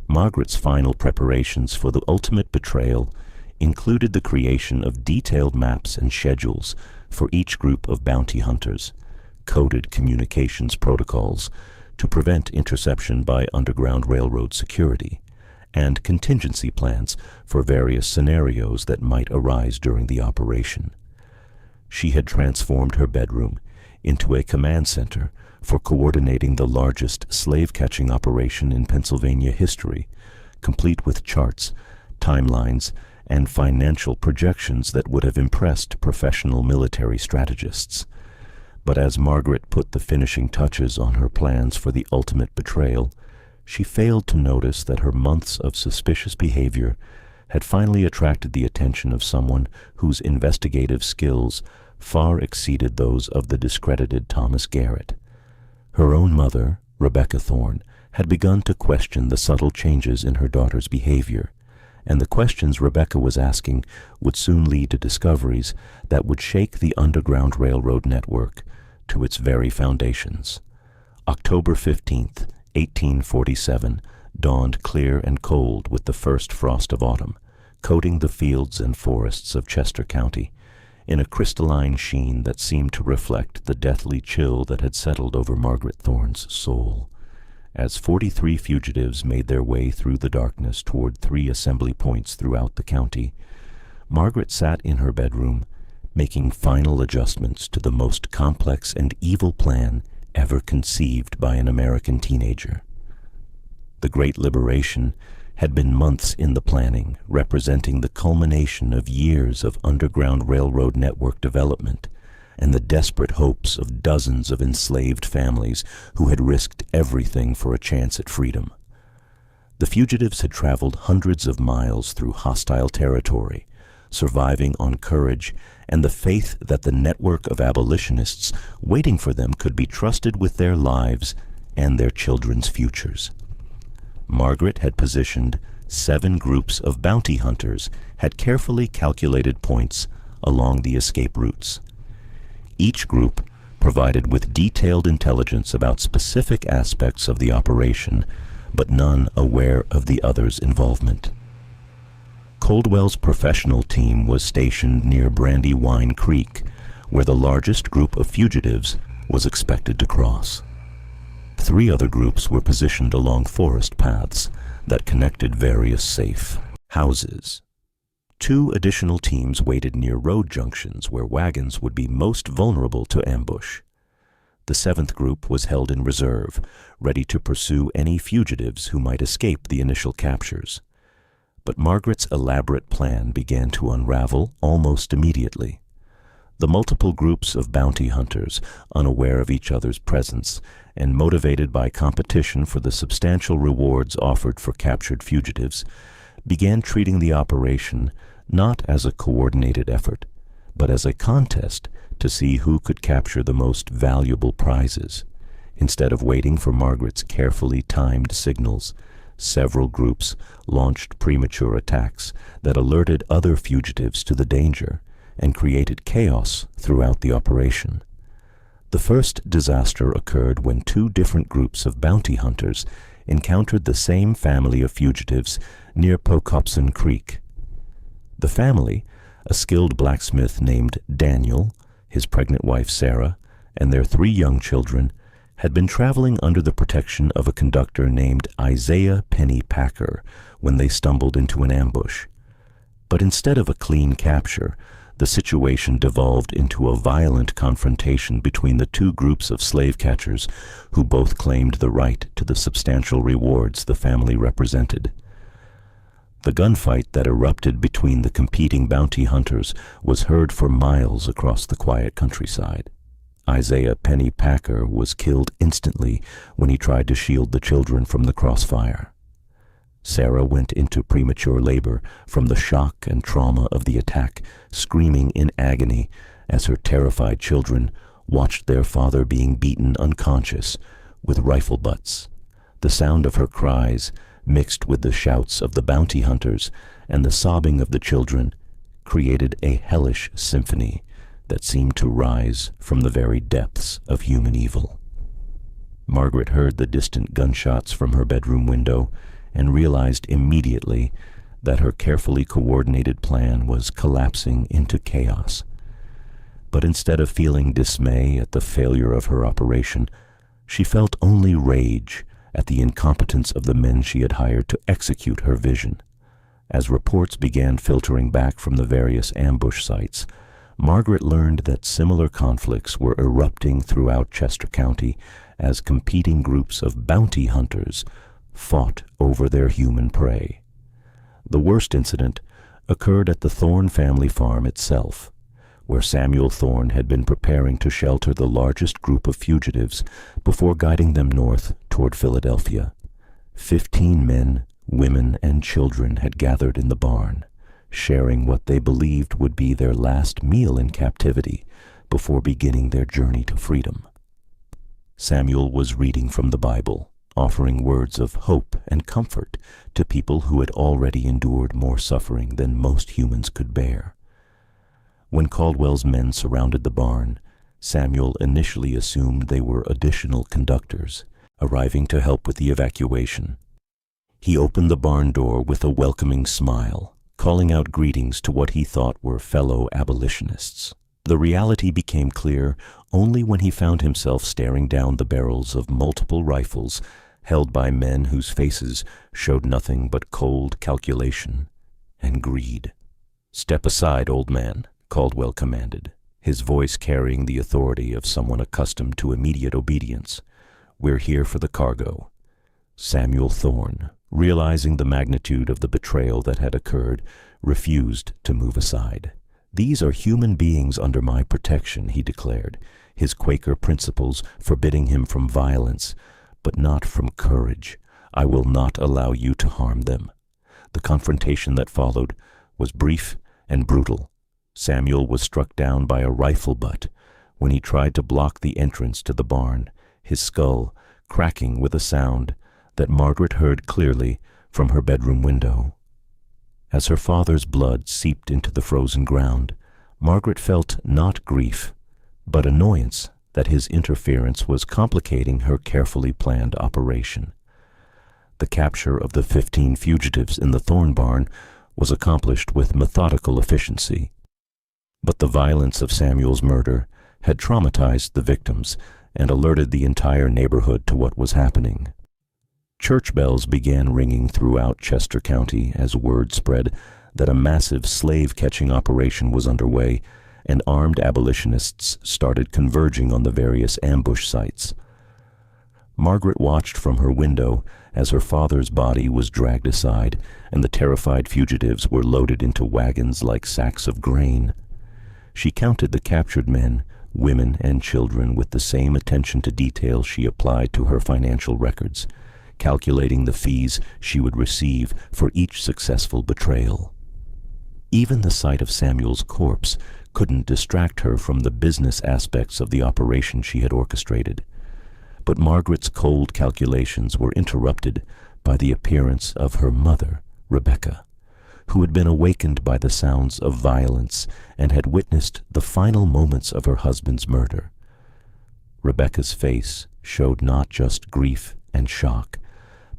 Margaret's final preparations for the ultimate betrayal included the creation of detailed maps and schedules for each group of bounty hunters, coded communications protocols to prevent interception by Underground Railroad security, and contingency plans for various scenarios that might arise during the operation. She had transformed her bedroom into a command center for coordinating the largest slave-catching operation in Pennsylvania history, complete with charts, timelines, and financial projections that would have impressed professional military strategists. But as Margaret put the finishing touches on her plans for the ultimate betrayal, she failed to notice that her months of suspicious behavior had finally attracted the attention of someone whose investigative skills far exceeded those of the discredited Thomas Garrett. Her own mother, Rebecca Thorne, had begun to question the subtle changes in her daughter's behavior, and the questions Rebecca was asking would soon lead to discoveries that would shake the Underground Railroad network to its very foundations. October 15th, 1847, dawned clear and cold with the first frost of autumn, coating the fields and forests of Chester County in a crystalline sheen that seemed to reflect the deathly chill that had settled over Margaret Thorne's soul. As 43 fugitives made their way through the darkness toward 3 assembly points throughout the county, Margaret sat in her bedroom, making final adjustments to the most complex and evil plan ever conceived by an American teenager. The Great Liberation had been months in the planning, representing the culmination of years of Underground Railroad network development and the desperate hopes of dozens of enslaved families who had risked everything for a chance at freedom. The fugitives had traveled hundreds of miles through hostile territory, surviving on courage and the faith that the network of abolitionists waiting for them could be trusted with their lives and their children's futures. Margaret had positioned 7 groups of bounty hunters at carefully calculated points along the escape routes. Each group provided with detailed intelligence about specific aspects of the operation, but none aware of the other's involvement. Caldwell's professional team was stationed near Brandywine Creek, where the largest group of fugitives was expected to cross. 3 other groups were positioned along forest paths that connected various safe houses. 2 additional teams waited near road junctions where wagons would be most vulnerable to ambush. The 7th group was held in reserve, ready to pursue any fugitives who might escape the initial captures. But Margaret's elaborate plan began to unravel almost immediately. The multiple groups of bounty hunters, unaware of each other's presence and motivated by competition for the substantial rewards offered for captured fugitives, began treating the operation not as a coordinated effort, but as a contest to see who could capture the most valuable prizes. Instead of waiting for Margaret's carefully timed signals, several groups launched premature attacks that alerted other fugitives to the danger and created chaos throughout the operation. The first disaster occurred when two different groups of bounty hunters encountered the same family of fugitives near Pocopson Creek. The family, a skilled blacksmith named Daniel, his pregnant wife Sarah, and their 3 young children, had been traveling under the protection of a conductor named Isaiah Penny Packer when they stumbled into an ambush. But instead of a clean capture, the situation devolved into a violent confrontation between the two groups of slave catchers who both claimed the right to the substantial rewards the family represented. The gunfight that erupted between the competing bounty hunters was heard for miles across the quiet countryside. Isaiah Penny Packer was killed instantly when he tried to shield the children from the crossfire. Sarah went into premature labor from the shock and trauma of the attack, screaming in agony as her terrified children watched their father being beaten unconscious with rifle butts. The sound of her cries, mixed with the shouts of the bounty hunters and the sobbing of the children, created a hellish symphony that seemed to rise from the very depths of human evil. Margaret heard the distant gunshots from her bedroom window and realized immediately that her carefully coordinated plan was collapsing into chaos. But instead of feeling dismay at the failure of her operation, she felt only rage at the incompetence of the men she had hired to execute her vision. As reports began filtering back from the various ambush sites, Margaret learned that similar conflicts were erupting throughout Chester County as competing groups of bounty hunters fought over their human prey. The worst incident occurred at the Thorne family farm itself, where Samuel Thorne had been preparing to shelter the largest group of fugitives before guiding them north toward Philadelphia. 15 men, women, and children had gathered in the barn, sharing what they believed would be their last meal in captivity before beginning their journey to freedom. Samuel was reading from the Bible, offering words of hope and comfort to people who had already endured more suffering than most humans could bear. When Caldwell's men surrounded the barn, Samuel initially assumed they were additional conductors, arriving to help with the evacuation. He opened the barn door with a welcoming smile, calling out greetings to what he thought were fellow abolitionists. The reality became clear only when he found himself staring down the barrels of multiple rifles held by men whose faces showed nothing but cold calculation and greed. "Step aside, old man," Caldwell commanded, his voice carrying the authority of someone accustomed to immediate obedience. "We're here for the cargo." Samuel Thorne, realizing the magnitude of the betrayal that had occurred, refused to move aside. "These are human beings under my protection," he declared, his Quaker principles forbidding him from violence, but not from courage. "I will not allow you to harm them." The confrontation that followed was brief and brutal. Samuel was struck down by a rifle butt when he tried to block the entrance to the barn, his skull cracking with a sound that Margaret heard clearly from her bedroom window. As her father's blood seeped into the frozen ground, Margaret felt not grief, but annoyance that his interference was complicating her carefully planned operation. The capture of the 15 fugitives in the Thorne barn was accomplished with methodical efficiency. But the violence of Samuel's murder had traumatized the victims and alerted the entire neighborhood to what was happening. Church bells began ringing throughout Chester County as word spread that a massive slave-catching operation was underway, and armed abolitionists started converging on the various ambush sites. Margaret watched from her window as her father's body was dragged aside and the terrified fugitives were loaded into wagons like sacks of grain. She counted the captured men, women, and children with the same attention to detail she applied to her financial records, calculating the fees she would receive for each successful betrayal. Even the sight of Samuel's corpse couldn't distract her from the business aspects of the operation she had orchestrated. But Margaret's cold calculations were interrupted by the appearance of her mother, Rebecca, who had been awakened by the sounds of violence and had witnessed the final moments of her husband's murder. Rebecca's face showed not just grief and shock,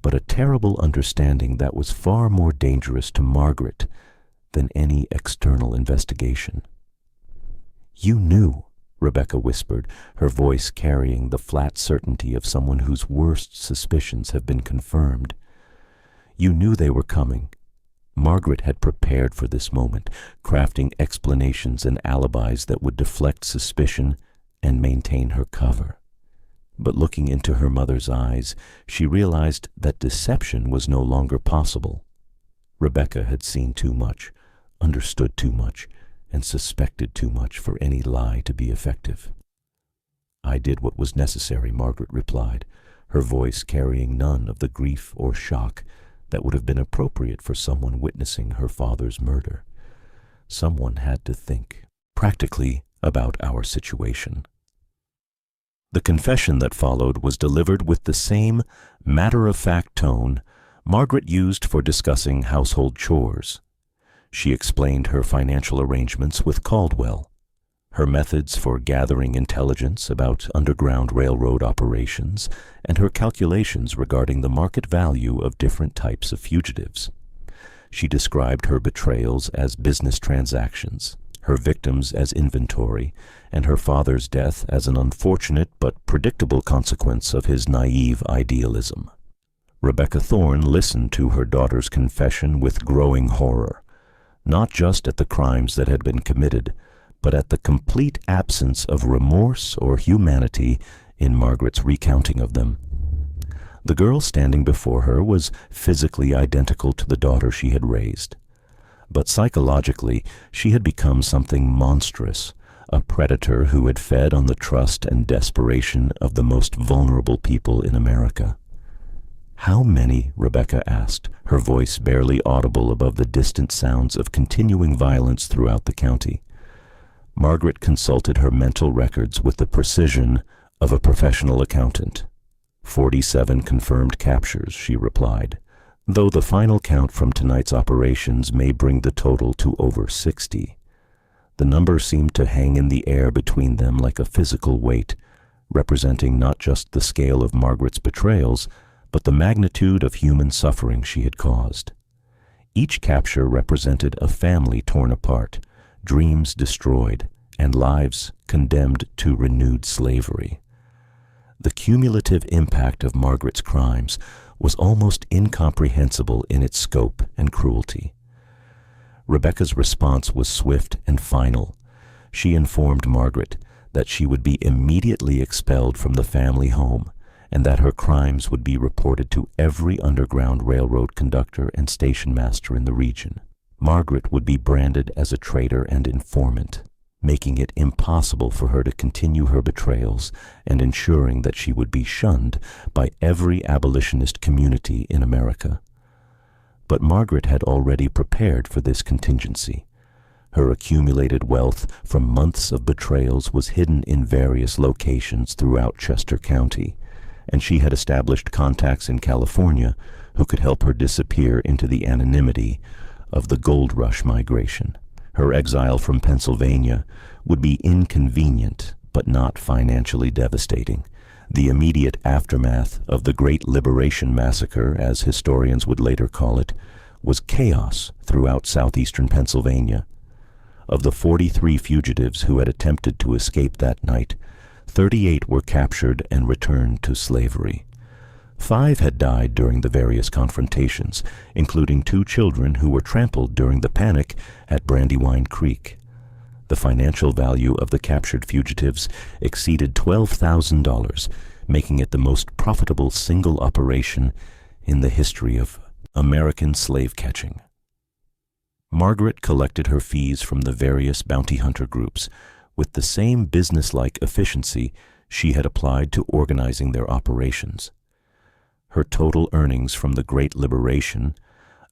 but a terrible understanding that was far more dangerous to Margaret than any external investigation. "You knew," Rebecca whispered, her voice carrying the flat certainty of someone whose worst suspicions have been confirmed. "You knew they were coming." Margaret had prepared for this moment, crafting explanations and alibis that would deflect suspicion and maintain her cover. But looking into her mother's eyes, she realized that deception was no longer possible. Rebecca had seen too much, understood too much, and suspected too much for any lie to be effective. "I did what was necessary," Margaret replied, her voice carrying none of the grief or shock that would have been appropriate for someone witnessing her father's murder. Someone had to think practically about our situation. The confession that followed was delivered with the same matter-of-fact tone Margaret used for discussing household chores. She explained her financial arrangements with Caldwell, her methods for gathering intelligence about Underground Railroad operations, and her calculations regarding the market value of different types of fugitives. She described her betrayals as business transactions, her victims as inventory, and her father's death as an unfortunate but predictable consequence of his naive idealism. Rebecca Thorne listened to her daughter's confession with growing horror, not just at the crimes that had been committed, but at the complete absence of remorse or humanity in Margaret's recounting of them. The girl standing before her was physically identical to the daughter she had raised, but psychologically she had become something monstrous, a predator who had fed on the trust and desperation of the most vulnerable people in America. "How many?" Rebecca asked, her voice barely audible above the distant sounds of continuing violence throughout the county. Margaret consulted her mental records with the precision of a professional accountant. 47 confirmed captures, she replied, though the final count from tonight's operations may bring the total to over 60. The number seemed to hang in the air between them like a physical weight, representing not just the scale of Margaret's betrayals, but the magnitude of human suffering she had caused. Each capture represented a family torn apart, dreams destroyed, and lives condemned to renewed slavery. The cumulative impact of Margaret's crimes was almost incomprehensible in its scope and cruelty. Rebecca's response was swift and final. She informed Margaret that she would be immediately expelled from the family home, and that her crimes would be reported to every Underground Railroad conductor and station master in the region. Margaret would be branded as a traitor and informant, making it impossible for her to continue her betrayals and ensuring that she would be shunned by every abolitionist community in America. But Margaret had already prepared for this contingency. Her accumulated wealth from months of betrayals was hidden in various locations throughout Chester County, and she had established contacts in California who could help her disappear into the anonymity of the gold rush migration. Her exile from Pennsylvania would be inconvenient but not financially devastating. The immediate aftermath of the Great Liberation Massacre, as historians would later call it, was chaos throughout southeastern Pennsylvania. Of the 43 fugitives who had attempted to escape that night, 38 were captured and returned to slavery. 5 had died during the various confrontations, including 2 children who were trampled during the panic at Brandywine Creek. The financial value of the captured fugitives exceeded $12,000, making it the most profitable single operation in the history of American slave catching. Margaret collected her fees from the various bounty hunter groups with the same businesslike efficiency she had applied to organizing their operations. Her total earnings from the Great Liberation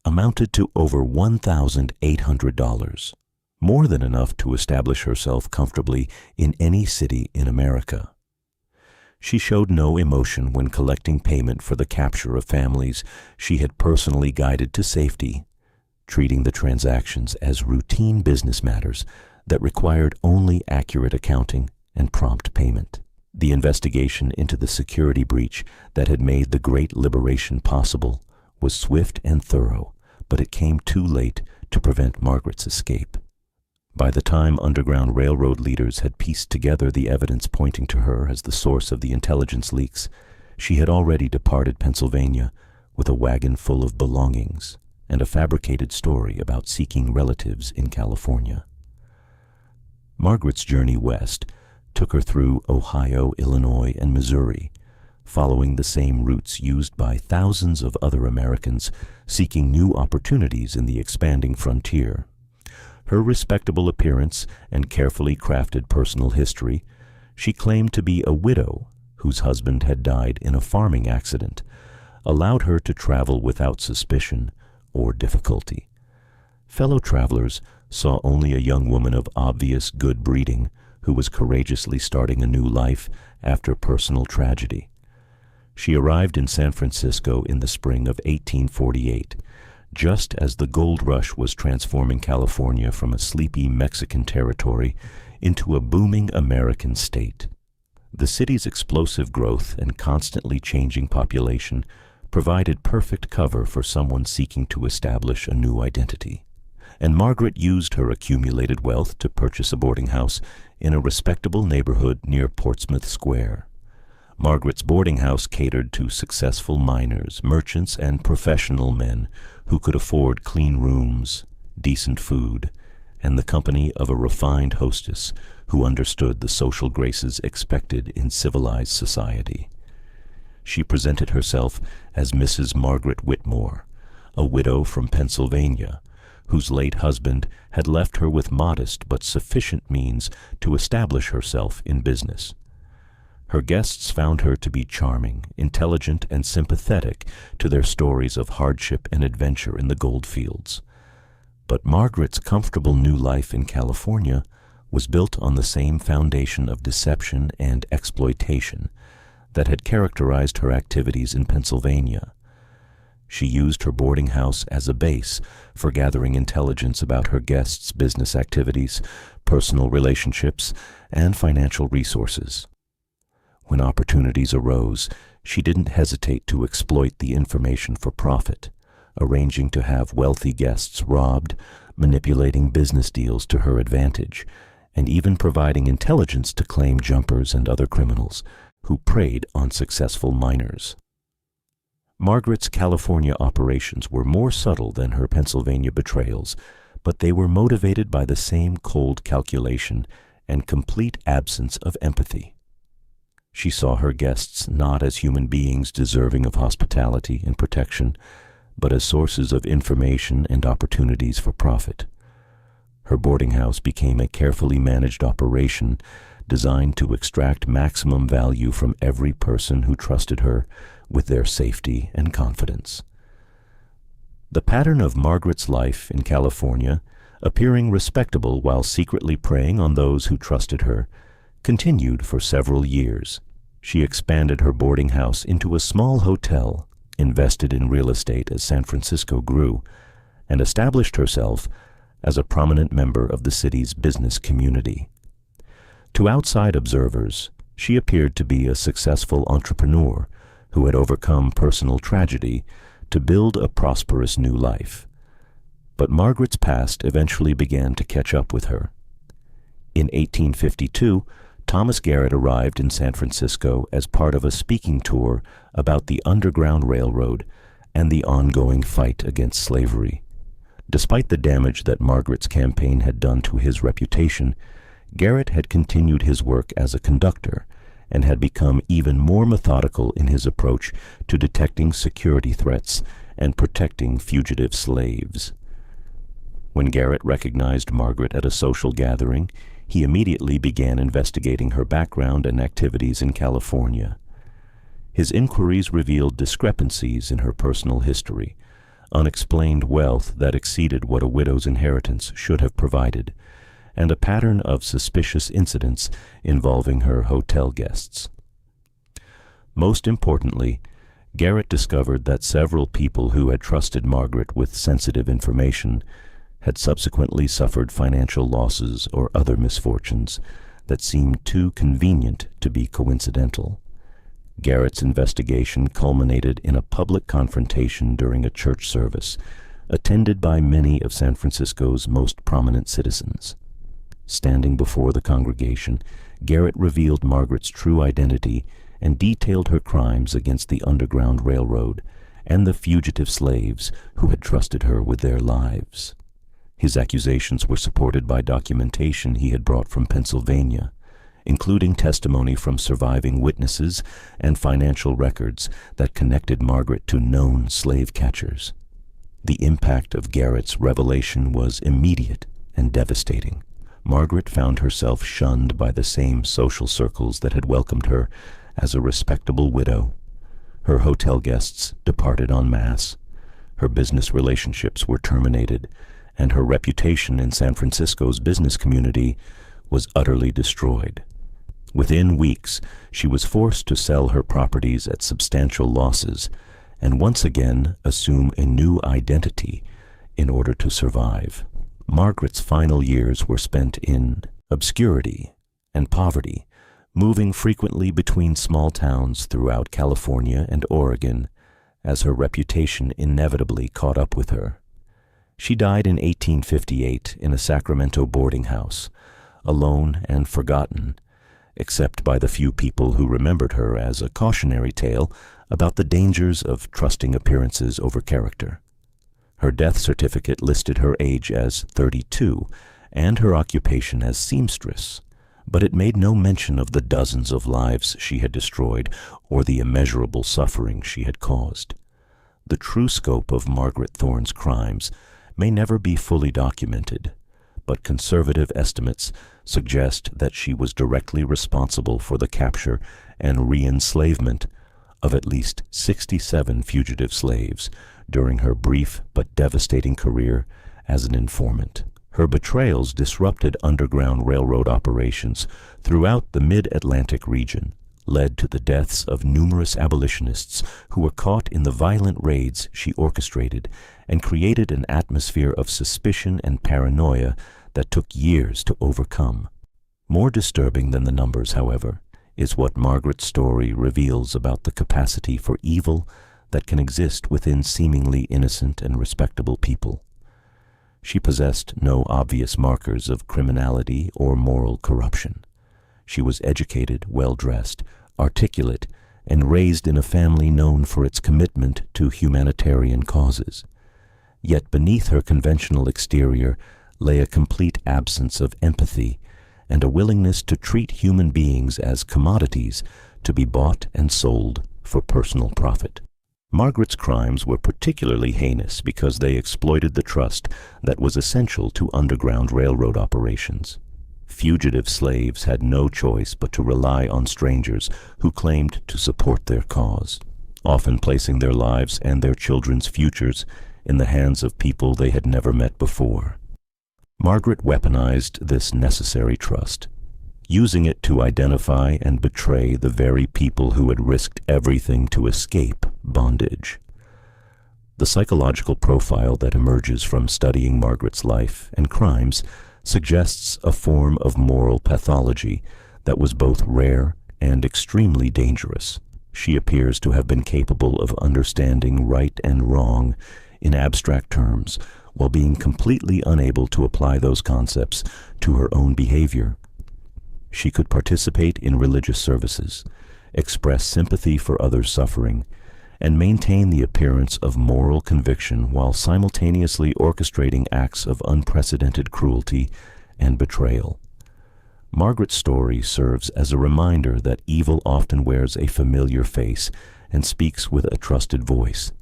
amounted to over $1,800. more than enough to establish herself comfortably in any city in America. She showed no emotion when collecting payment for the capture of families she had personally guided to safety, treating the transactions as routine business matters that required only accurate accounting and prompt payment. The investigation into the security breach that had made the Great Liberation possible was swift and thorough, but it came too late to prevent Margaret's escape. By the time Underground Railroad leaders had pieced together the evidence pointing to her as the source of the intelligence leaks, she had already departed Pennsylvania with a wagon full of belongings and a fabricated story about seeking relatives in California. Margaret's journey west took her through Ohio, Illinois, and Missouri, following the same routes used by thousands of other Americans seeking new opportunities in the expanding frontier. Her respectable appearance and carefully crafted personal history, she claimed to be a widow whose husband had died in a farming accident, allowed her to travel without suspicion or difficulty. Fellow travelers saw only a young woman of obvious good breeding who was courageously starting a new life after personal tragedy. She arrived in San Francisco in the spring of 1848, just as the gold rush was transforming California from a sleepy Mexican territory into a booming American state. The city's explosive growth and constantly changing population provided perfect cover for someone seeking to establish a new identity, and Margaret used her accumulated wealth to purchase a boarding house in a respectable neighborhood near Portsmouth Square. Margaret's boarding house catered to successful miners, merchants, and professional men who could afford clean rooms, decent food, and the company of a refined hostess who understood the social graces expected in civilized society. She presented herself as Mrs. Margaret Whitmore, a widow from Pennsylvania, whose late husband had left her with modest but sufficient means to establish herself in business. Her guests found her to be charming, intelligent, and sympathetic to their stories of hardship and adventure in the gold fields. But Margaret's comfortable new life in California was built on the same foundation of deception and exploitation that had characterized her activities in Pennsylvania. She used her boarding house as a base for gathering intelligence about her guests' business activities, personal relationships, and financial resources. When opportunities arose, she didn't hesitate to exploit the information for profit, arranging to have wealthy guests robbed, manipulating business deals to her advantage, and even providing intelligence to claim jumpers and other criminals who preyed on successful miners. Margaret's California operations were more subtle than her Pennsylvania betrayals, but they were motivated by the same cold calculation and complete absence of empathy. She saw her guests not as human beings deserving of hospitality and protection, but as sources of information and opportunities for profit. Her boarding house became a carefully managed operation designed to extract maximum value from every person who trusted her with their safety and confidence. The pattern of Margaret's life in California, appearing respectable while secretly preying on those who trusted her, continued for several years. She expanded her boarding house into a small hotel, invested in real estate as San Francisco grew, and established herself as a prominent member of the city's business community. To outside observers, she appeared to be a successful entrepreneur who had overcome personal tragedy to build a prosperous new life. But Margaret's past eventually began to catch up with her. In 1852, Thomas Garrett arrived in San Francisco as part of a speaking tour about the Underground Railroad and the ongoing fight against slavery. Despite the damage that Margaret's campaign had done to his reputation, Garrett had continued his work as a conductor and had become even more methodical in his approach to detecting security threats and protecting fugitive slaves. When Garrett recognized Margaret at a social gathering, he immediately began investigating her background and activities in California. His inquiries revealed discrepancies in her personal history, unexplained wealth that exceeded what a widow's inheritance should have provided, and a pattern of suspicious incidents involving her hotel guests. Most importantly, Garrett discovered that several people who had trusted Margaret with sensitive information had subsequently suffered financial losses or other misfortunes that seemed too convenient to be coincidental. Garrett's investigation culminated in a public confrontation during a church service, attended by many of San Francisco's most prominent citizens. Standing before the congregation, Garrett revealed Margaret's true identity and detailed her crimes against the Underground Railroad and the fugitive slaves who had trusted her with their lives. His accusations were supported by documentation he had brought from Pennsylvania, including testimony from surviving witnesses and financial records that connected Margaret to known slave catchers. The impact of Garrett's revelation was immediate and devastating. Margaret found herself shunned by the same social circles that had welcomed her as a respectable widow. Her hotel guests departed en masse. Her business relationships were terminated, and her reputation in San Francisco's business community was utterly destroyed. Within weeks, she was forced to sell her properties at substantial losses and once again assume a new identity in order to survive. Margaret's final years were spent in obscurity and poverty, moving frequently between small towns throughout California and Oregon as her reputation inevitably caught up with her. She died in 1858 in a Sacramento boarding house, alone and forgotten, except by the few people who remembered her as a cautionary tale about the dangers of trusting appearances over character. Her death certificate listed her age as 32 and her occupation as seamstress, but it made no mention of the dozens of lives she had destroyed or the immeasurable suffering she had caused. The true scope of Margaret Thorne's crimes may never be fully documented, but conservative estimates suggest that she was directly responsible for the capture and re-enslavement of at least 67 fugitive slaves during her brief but devastating career as an informant. Her betrayals disrupted Underground Railroad operations throughout the mid-Atlantic region, led to the deaths of numerous abolitionists who were caught in the violent raids she orchestrated, and created an atmosphere of suspicion and paranoia that took years to overcome. More disturbing than the numbers, however, is what Margaret's story reveals about the capacity for evil that can exist within seemingly innocent and respectable people. She possessed no obvious markers of criminality or moral corruption. She was educated, well-dressed, articulate, and raised in a family known for its commitment to humanitarian causes. Yet beneath her conventional exterior lay a complete absence of empathy and a willingness to treat human beings as commodities to be bought and sold for personal profit. Margaret's crimes were particularly heinous because they exploited the trust that was essential to Underground Railroad operations. Fugitive slaves had no choice but to rely on strangers who claimed to support their cause, often placing their lives and their children's futures in the hands of people they had never met before. Margaret weaponized this necessary trust, using it to identify and betray the very people who had risked everything to escape bondage. The psychological profile that emerges from studying Margaret's life and crimes suggests a form of moral pathology that was both rare and extremely dangerous. She appears to have been capable of understanding right and wrong in abstract terms, while being completely unable to apply those concepts to her own behavior. She could participate in religious services, express sympathy for others' suffering, and maintain the appearance of moral conviction while simultaneously orchestrating acts of unprecedented cruelty and betrayal. Margaret's story serves as a reminder that evil often wears a familiar face and speaks with a trusted voice.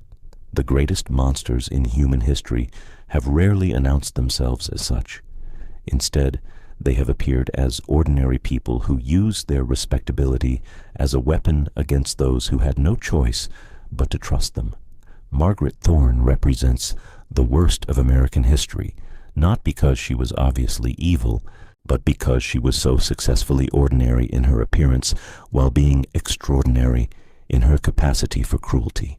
The greatest monsters in human history have rarely announced themselves as such. Instead, they have appeared as ordinary people who use their respectability as a weapon against those who had no choice but to trust them. Margaret Thorne represents the worst of American history, not because she was obviously evil, but because she was so successfully ordinary in her appearance while being extraordinary in her capacity for cruelty.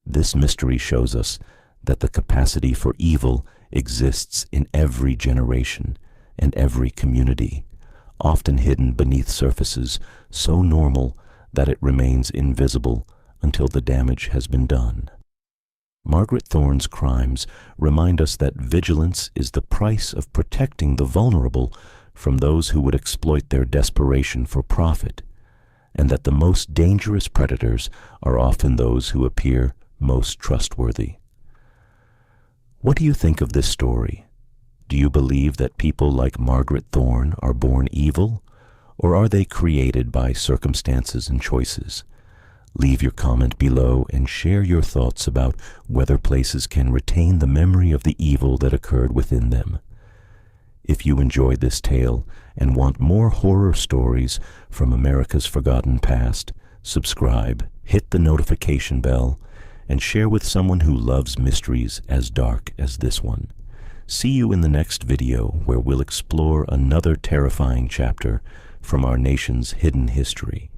This mystery shows us that the capacity for evil exists in every generation and every community, often hidden beneath surfaces so normal that it remains invisible until the damage has been done. Margaret Thorne's crimes remind us that vigilance is the price of protecting the vulnerable from those who would exploit their desperation for profit, and that the most dangerous predators are often those who appear most trustworthy. What do you think of this story? Do you believe that people like Margaret Thorne are born evil, or are they created by circumstances and choices? Leave your comment below and share your thoughts about whether places can retain the memory of the evil that occurred within them. If you enjoyed this tale and want more horror stories from America's forgotten past, subscribe, hit the notification bell, and share with someone who loves mysteries as dark as this one. See you in the next video, where we'll explore another terrifying chapter from our nation's hidden history.